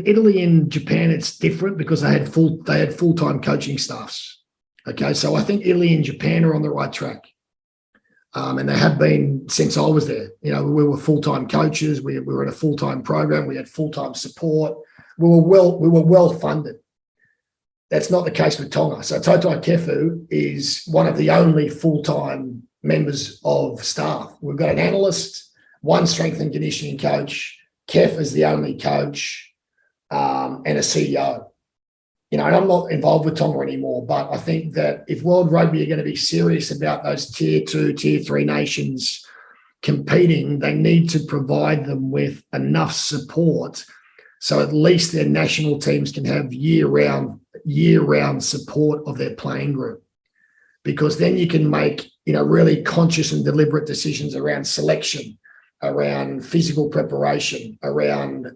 Italy and Japan, it's different because they had full-time coaching staffs. Okay, so I think Italy and Japan are on the right track. And they have been since I was there. We were full-time coaches. We were in a full-time program. We had full-time support. We were well funded. That's not the case with Tonga. So Totai Kefu is one of the only full-time members of staff. We've got an analyst, one strength and conditioning coach. Kef is the only coach, and a CEO. And I'm not involved with Tonga anymore, but I think that if World Rugby are going to be serious about those tier 2, tier 3 nations competing, they need to provide them with enough support so at least their national teams can have year-round support of their playing group. because then you can make, really conscious and deliberate decisions around selection, around physical preparation, around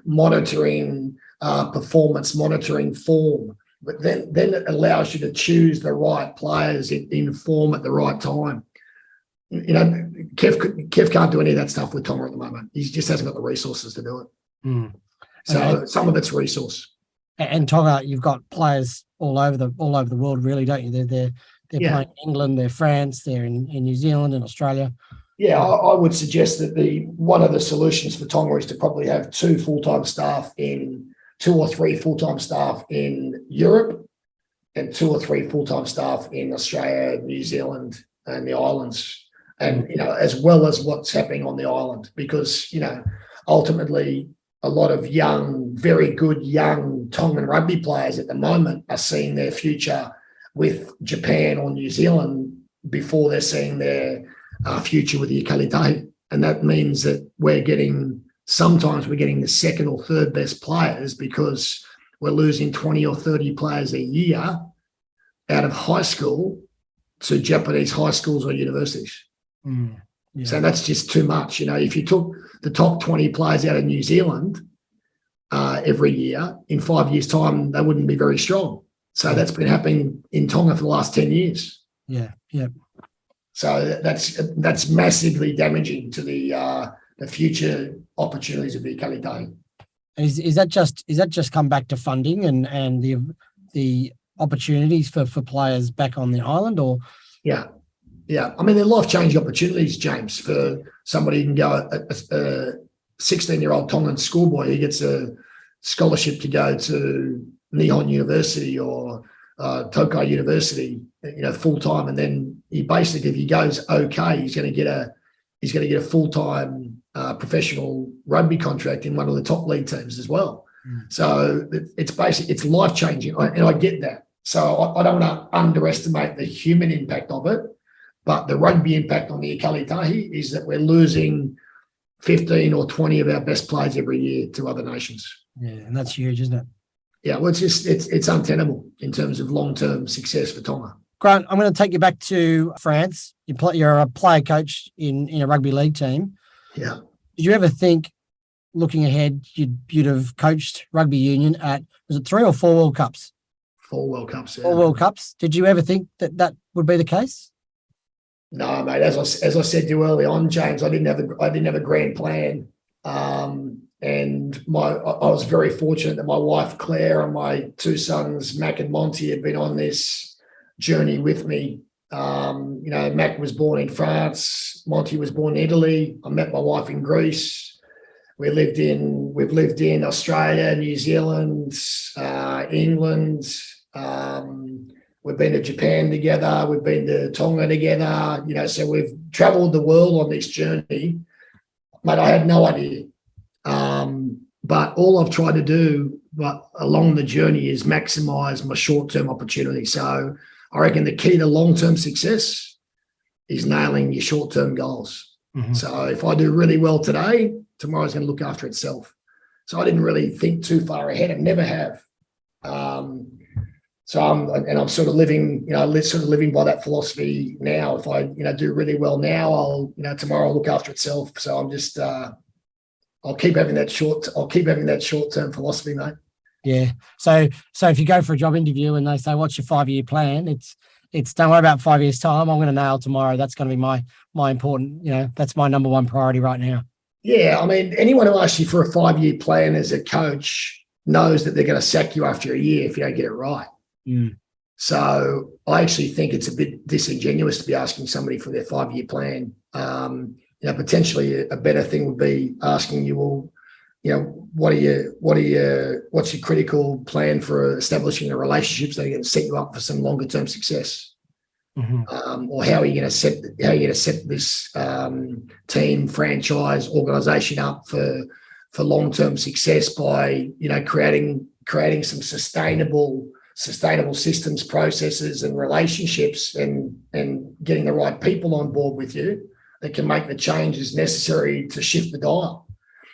monitoring performance, monitoring form. But then it allows you to choose the right players in form at the right time. Kev can't do any of that stuff with Tonga at the moment. He just hasn't got the resources to do it. Mm. So some of it's resource. And Tonga, you've got players all over the world, really, don't you? They're playing in England, they're France, they're in New Zealand and Australia. Yeah, I would suggest that one of the solutions for Tonga is to probably have two or three full-time staff in Europe and 2 or 3 full-time staff in Australia, New Zealand and the islands. And, as well as what's happening on the island, because, ultimately a lot of very good young Tongan rugby players at the moment are seeing their future with Japan or New Zealand before they're seeing their future with the Ikalitahi. And that means that sometimes we're getting the second or third best players because we're losing 20 or 30 players a year out of high school to Japanese high schools or universities. So that's just too much. If you took the top 20 players out of New Zealand every year, in 5 years' time, they wouldn't be very strong. So that's been happening in Tonga for the last 10 years. Yeah. So that's massively damaging to the future opportunities of the Ikalitahi. Is that just come back to funding and the opportunities for players back on the island, or? Yeah. I mean, they're life-changing opportunities, James, for somebody who can go, a 16-year-old Tongan schoolboy who gets a scholarship to go to Nihon University or Tokai University, full-time. And then if he goes okay, he's going to get a full-time professional rugby contract in one of the top league teams as well. So it's life-changing, and I get that. So I don't want to underestimate the human impact of it. But the rugby impact on the Ikalitahi is that we're losing 15 or 20 of our best players every year to other nations. Yeah, and that's huge, isn't it? Yeah, well, it's untenable in terms of long-term success for Tonga. Grant, I'm going to take you back to France. You're a player coach in a rugby league team. Yeah. Did you ever think, looking ahead, you'd have coached rugby union at, was it 3 or 4 World Cups? 4 World Cups. Yeah. 4 World Cups. Did you ever think that would be the case? No, mate. As I said to you early on, James, I didn't have a grand plan, and I was very fortunate that my wife Claire and my 2 sons Mac and Monty had been on this journey with me. Mac was born in France, Monty was born in Italy. I met my wife in Greece. We've lived in Australia, New Zealand, England. We've been to Japan together. We've been to Tonga together. So we've travelled the world on this journey. Mate, I had no idea. But all I've tried to do along the journey is maximise my short-term opportunity. So I reckon the key to long-term success is nailing your short-term goals. Mm-hmm. So if I do really well today, tomorrow's going to look after itself. So I didn't really think too far ahead. I never have. So I'm sort of living by that philosophy now. If I, do really well now, tomorrow will look after itself. So I'm just, I'll keep having that short-term philosophy, mate. Yeah. So if you go for a job interview and they say, "What's your 5-year plan?" It's don't worry about 5 years' time. I'm going to nail tomorrow. That's going to be my important, that's my number one priority right now. Yeah. I mean, anyone who asks you for a 5-year plan as a coach knows that they're going to sack you after a year if you don't get it right. Mm. So I actually think it's a bit disingenuous to be asking somebody for their 5-year plan. Potentially a better thing would be asking you, well, what's your critical plan for establishing a relationship so they can set you up for some longer term success? Mm-hmm. Or how are you going to set this team, franchise, organization up for long term success by creating some sustainable systems, processes, and relationships, and getting the right people on board with you that can make the changes necessary to shift the dial.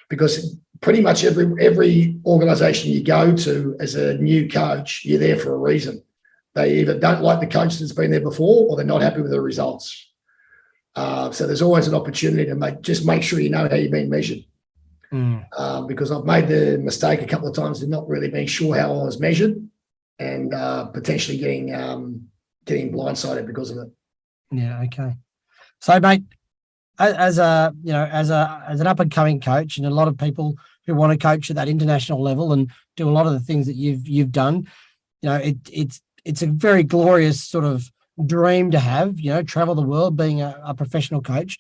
Because pretty much every organization you go to as a new coach, you're there for a reason. They either don't like the coach that's been there before, or they're not happy with the results. So there's always an opportunity to make sure you know how you're being measured. Because I've made the mistake a couple of times of not really being sure how I was measured, and potentially getting blindsided because of it. Yeah. Okay. So, mate, as an up and coming coach, and a lot of people who want to coach at that international level and do a lot of the things that you've done, it's a very glorious sort of dream to have. Travel the world, being a professional coach.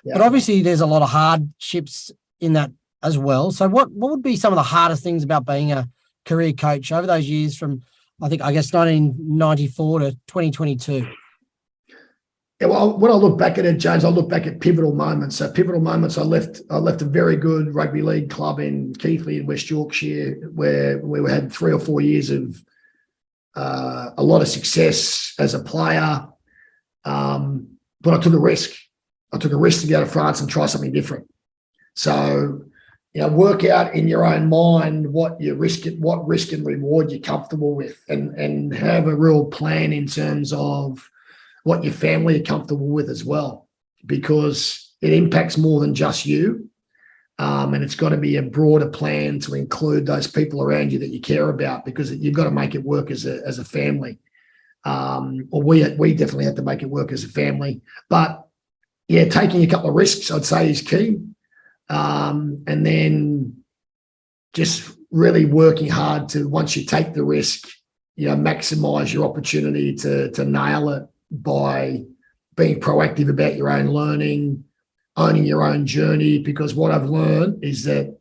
Yeah. But obviously, there's a lot of hardships in that as well. So what would be some of the hardest things about being a career coach over those years from, I guess 1994 to 2022? Yeah, well, when I look back at it, James, I look back at pivotal moments. So pivotal moments, I left a very good rugby league club in Keighley in West Yorkshire, where we had 3 or 4 years of a lot of success as a player. But I took a risk. I took a risk to go to France and try something different. So, work out in your own mind what risk and reward you're comfortable with, and have a real plan in terms of what your family are comfortable with as well, because it impacts more than just you. And it's got to be a broader plan to include those people around you that you care about, because you've got to make it work as a family. Or we definitely have to make it work as a family. But yeah, taking a couple of risks, I'd say, is key. And then just really working hard to, once you take the risk, maximize your opportunity to nail it by being proactive about your own learning, owning your own journey, because what I've learned is that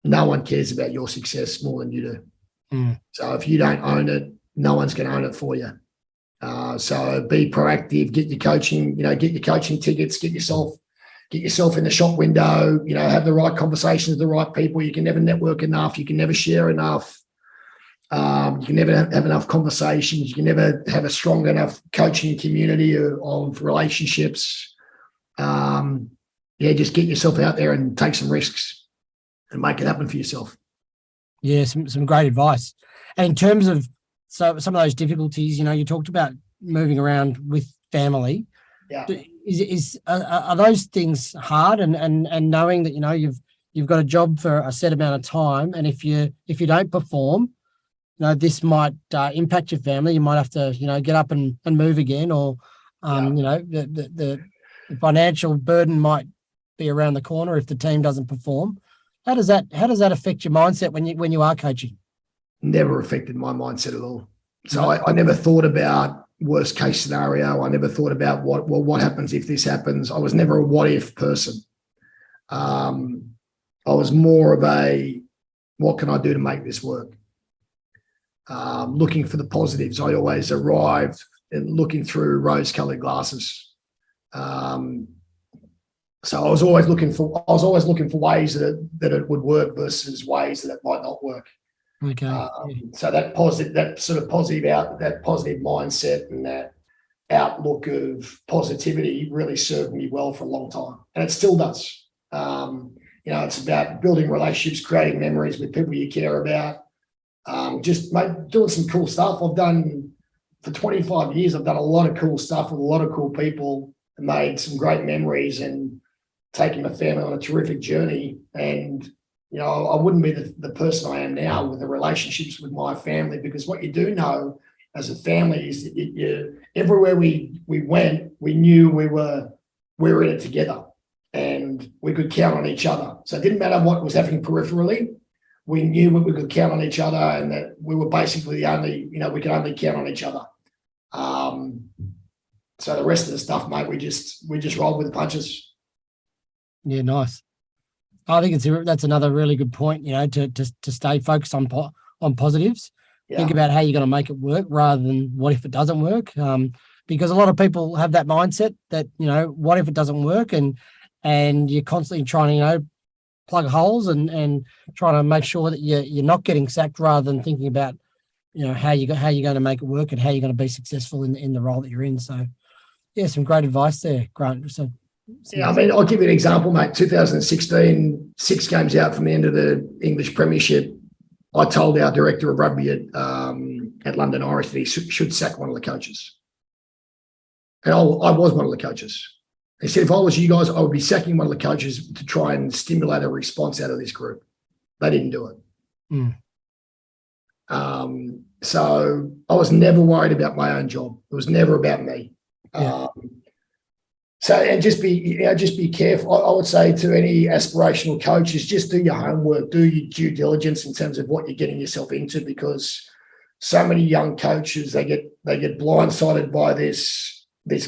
no one cares about your success more than you do. So if you don't own it, no one's going to own it for you. So be proactive, get your coaching tickets, get yourself in the shop window, have the right conversations with the right people. You can never network enough. You can never share enough. You can never have enough conversations. You can never have a strong enough coaching community of relationships. Just get yourself out there and take some risks and make it happen for yourself. Yeah, some great advice. And in terms of some of those difficulties, you talked about moving around with family. Yeah. Are those things hard, and knowing that you've got a job for a set amount of time, and if you don't perform, this might impact your family. You might have to get up and move again, or the financial burden might be around the corner if the team doesn't perform. How does that affect your mindset when you are coaching? Never affected my mindset at all. So I never thought about worst case scenario. I never thought about what happens if this happens. I was never a what if person. I was more of a, what can I do to make this work? Looking for the positives. I always arrived and looking through rose-colored glasses. So I was always looking for ways that it would work versus ways that it might not work. Okay. So that positive mindset and that outlook of positivity really served me well for a long time, and it still does. It's about building relationships, creating memories with people you care about. Doing some cool stuff. I've done for 25 years. I've done a lot of cool stuff with a lot of cool people, and made some great memories, and taken my family on a terrific journey. And I wouldn't be the person I am now with the relationships with my family, because what you do know as a family is that everywhere we went, we knew we were in it together, and we could count on each other. So it didn't matter what was happening peripherally. We knew we could count on each other, and that we were basically we could only count on each other. So the rest of the stuff, mate, we just rolled with the punches. Yeah, nice. I think that's another really good point. To stay focused on positives. Yeah. Think about how you're going to make it work rather than what if it doesn't work. Because a lot of people have that mindset that what if it doesn't work, and you're constantly trying to plug holes and trying to make sure that you're not getting sacked, rather than thinking about how you're going to make it work and how you're going to be successful in the role that you're in. So yeah, some great advice there, Grant. So yeah, I'll give you an example, mate. 2016, 6 games out from the end of the English premiership, I told our director of rugby at at London Irish that he should sack one of the coaches. And I was one of the coaches. He said, if I was you guys, I would be sacking one of the coaches to try and stimulate a response out of this group. They didn't do it. So I was never worried about my own job. It was never about me. Yeah. And just be careful. I would say to any aspirational coaches, just do your homework, do your due diligence in terms of what you're getting yourself into, because so many young coaches, they get blindsided by this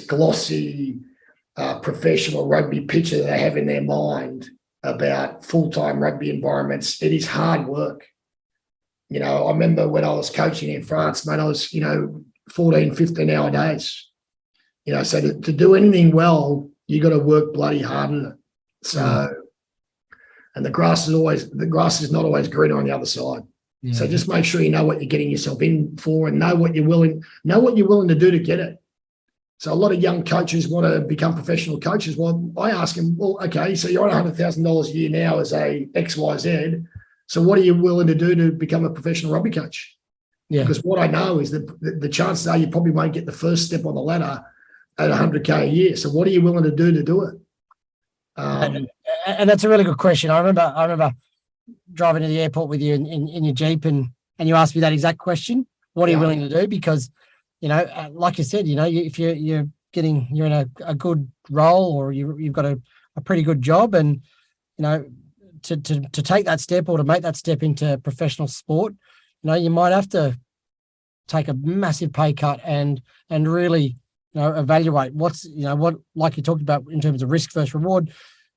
glossy professional rugby picture that they have in their mind about full-time rugby environments. It is hard work. You know, I remember when I was coaching in France, mate, I was, 14, 15-hour days. So to do anything well, you got to work bloody hard at it. So, and the grass is not always greener on the other side. Yeah. So just make sure you know what you're getting yourself in for, and know what you're willing to do to get it. So a lot of young coaches want to become professional coaches. Well, I ask them, well, okay, so you're on $100,000 a year now as a XYZ. So what are you willing to do to become a professional rugby coach? Yeah. Because what I know is that the chances are you probably won't get the first step on the ladder at $100K a year. So what are you willing to do it? And that's a really good question. I remember driving to the airport with you in your Jeep, and you asked me that exact question. What are you willing to do? Because, like you said, if you're in a good role, or you've got a pretty good job, and, to take that step, or to make that step into professional sport, you might have to take a massive pay cut and really, evaluate what, like you talked about in terms of risk versus reward.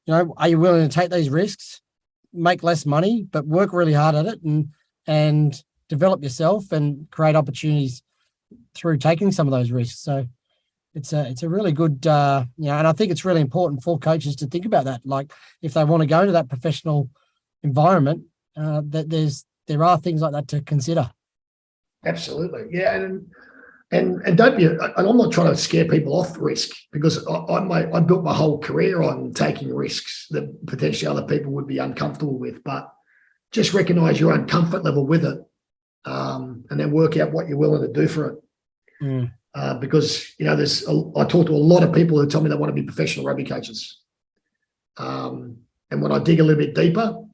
Are you willing to take these risks, make less money, but work really hard at it, and develop yourself and create opportunities through taking some of those risks? So it's a really good, and I think it's really important for coaches to think about that. Like, if they want to go into that professional environment, that there are things like that to consider. Absolutely, yeah, and don't be. And I'm not trying to scare people off risk, because I built my whole career on taking risks that potentially other people would be uncomfortable with. But just recognise your own comfort level with it, and then work out what you're willing to do for it. Because I talk to a lot of people who tell me they want to be professional rugby coaches, and when I dig a little bit deeper,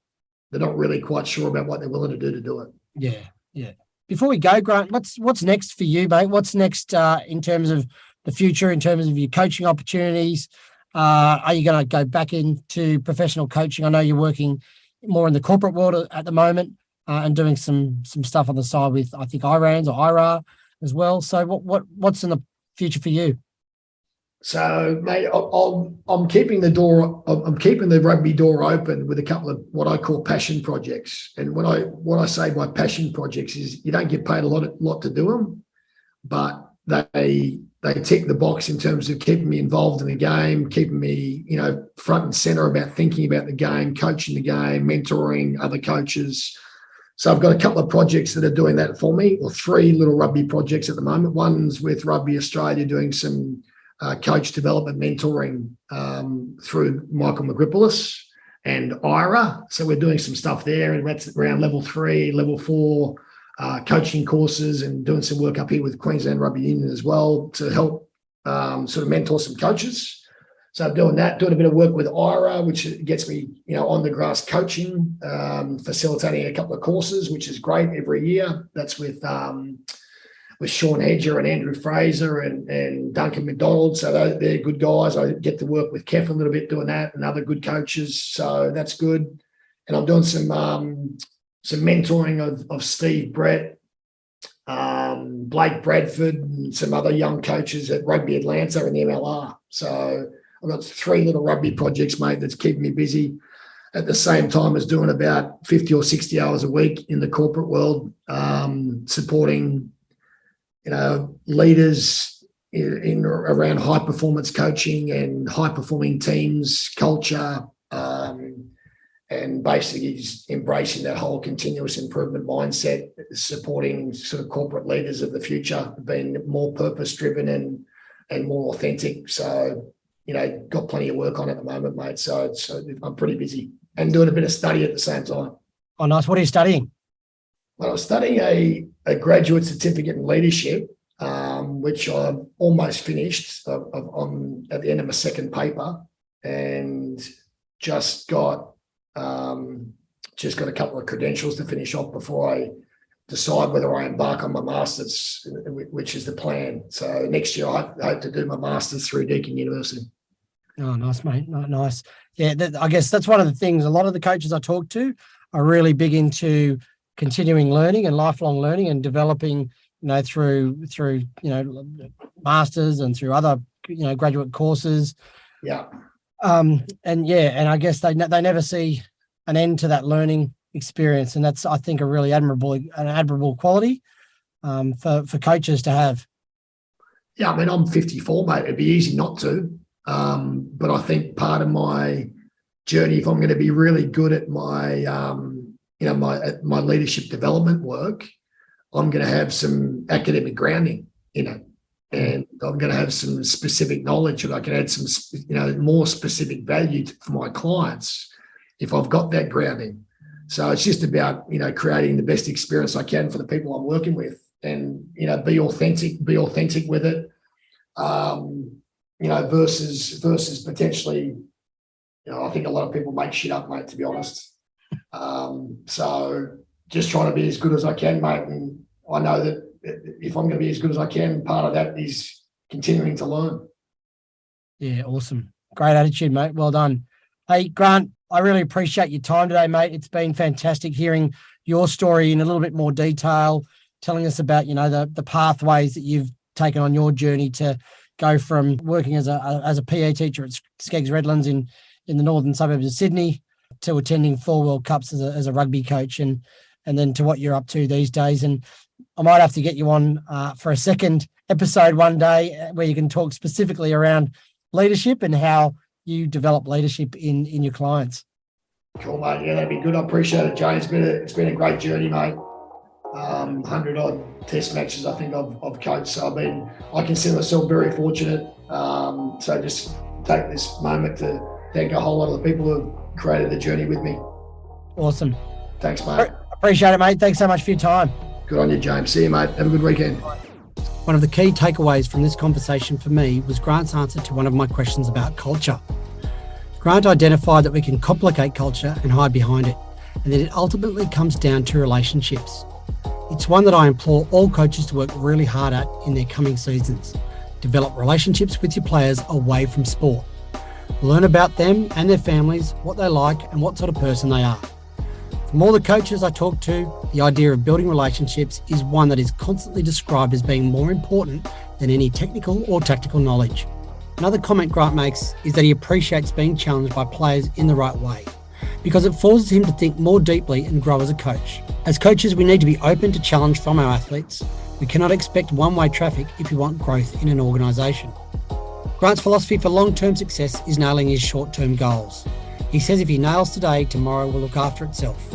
they're not really quite sure about what they're willing to do it. Yeah. Before we go, Grant, what's next for you, mate? What's next in terms of the future, in terms of your coaching opportunities? Are you going to go back into professional coaching? I know you're working more in the corporate world at the moment, and doing some stuff on the side with, I think, IRANS or IRA as well. So what's in the future for you? So, mate, I'm keeping the rugby door open with a couple of what I call passion projects. And what I say by passion projects is, you don't get paid a lot to do them, but they tick the box in terms of keeping me involved in the game, keeping me, front and center about thinking about the game, coaching the game, mentoring other coaches. So I've got a couple of projects that are doing that for me, or 3 little rugby projects at the moment. One's with Rugby Australia, doing some coach development mentoring through Michael Magripoulos and IRA. So we're doing some stuff there, and that's around level 3, level 4 coaching courses, and doing some work up here with Queensland Rugby Union as well to help sort of mentor some coaches. So I'm doing that, doing a bit of work with IRA, which gets me, on the grass coaching, facilitating a couple of courses, which is great every year. That's with Sean Hedger and Andrew Fraser and Duncan McDonald. So they're good guys. I get to work with Kev a little bit doing that, and other good coaches. So that's good. And I'm doing some mentoring of Steve Brett, Blake Bradford, and some other young coaches at Rugby Atlanta and the MLR. So I've got 3 little rugby projects, mate, that's keeping me busy, at the same time as doing about 50 or 60 hours a week in the corporate world, supporting, leaders in around high performance coaching and high performing teams, culture, and basically just embracing that whole continuous improvement mindset, supporting sort of corporate leaders of the future, being more purpose driven and more authentic. So, got plenty of work on at the moment, mate. So I'm pretty busy and doing a bit of study at the same time. Oh, nice. What are you studying? Well, I was studying a graduate certificate in leadership, which I've almost finished at the end of my second paper, and just got a couple of credentials to finish off before I decide whether I embark on my master's, which is the plan. So next year I hope to do my master's through Deakin University. Oh, nice, mate. Nice. Yeah, I guess that's one of the things. A lot of the coaches I talk to are really big into continuing learning and lifelong learning and developing, through masters and through other, graduate courses. Yeah. And I guess they never see an end to that learning experience, and that's, I think, a really admirable quality for coaches to have. Yeah, I mean, I'm 54, mate. It'd be easy not to, but I think part of my journey, if I'm going to be really good at my my leadership development work, I'm going to have some academic grounding, and I'm going to have some specific knowledge, and I can add some, more specific value for my clients if I've got that grounding. So it's just about, creating the best experience I can for the people I'm working with, and, be authentic with it, versus potentially, I think a lot of people make shit up, mate, to be honest. So just trying to be as good as I can, mate. And I know that if I'm going to be as good as I can, part of that is continuing to learn. Yeah, awesome. Great attitude, mate. Well done. Hey, Grant, I really appreciate your time today, mate. It's been fantastic hearing your story in a little bit more detail, telling us about, the pathways that you've taken on your journey to go from working as a PE teacher at Skeggs Redlands in the northern suburbs of Sydney to attending 4 World Cups as a rugby coach, and then to what you're up to these days. And I might have to get you on for a second episode one day where you can talk specifically around leadership and how you develop leadership in your clients. Cool, mate. Yeah, that'd be good. I appreciate it, Jay. It's been a great journey, mate. 100 odd test matches I think I've coached. So I consider myself very fortunate. So just take this moment to thank a whole lot of the people who have created the journey with me. Awesome. Thanks, mate. Appreciate it, mate. Thanks so much for your time. Good on you, James. See you, mate. Have a good weekend. One of the key takeaways from this conversation for me was Grant's answer to one of my questions about culture. Grant identified that we can complicate culture and hide behind it, and that it ultimately comes down to relationships. It's one that I implore all coaches to work really hard at in their coming seasons. Develop relationships with your players away from sport. Learn about them and their families, what they like, and what sort of person they are. From all the coaches I talk to, the idea of building relationships is one that is constantly described as being more important than any technical or tactical knowledge. Another comment Grant makes is that he appreciates being challenged by players in the right way, because it forces him to think more deeply and grow as a coach. As coaches, we need to be open to challenge from our athletes. We cannot expect one-way traffic if we want growth in an organisation. Grant's philosophy for long-term success is nailing his short-term goals. He says if he nails today, tomorrow will look after itself.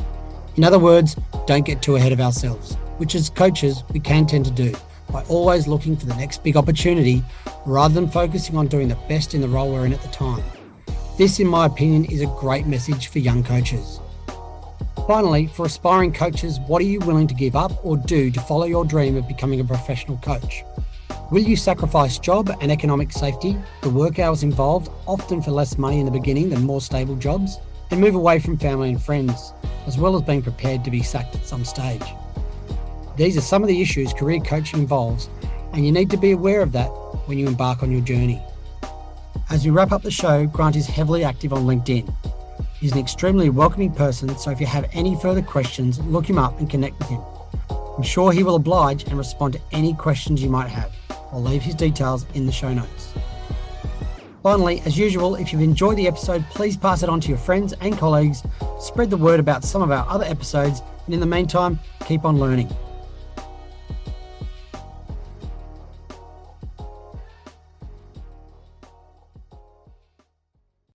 In other words, don't get too ahead of ourselves, which as coaches we can tend to do by always looking for the next big opportunity rather than focusing on doing the best in the role we're in at the time. This, in my opinion, is a great message for young coaches. Finally, for aspiring coaches, what are you willing to give up or do to follow your dream of becoming a professional coach? Will you sacrifice job and economic safety, the work hours involved, often for less money in the beginning than more stable jobs, and move away from family and friends, as well as being prepared to be sacked at some stage? These are some of the issues career coaching involves, and you need to be aware of that when you embark on your journey. As we wrap up the show, Grant is heavily active on LinkedIn. He's an extremely welcoming person, so if you have any further questions, look him up and connect with him. I'm sure he will oblige and respond to any questions you might have. I'll leave his details in the show notes. Finally, as usual, if you've enjoyed the episode, please pass it on to your friends and colleagues, spread the word about some of our other episodes, and in the meantime, keep on learning.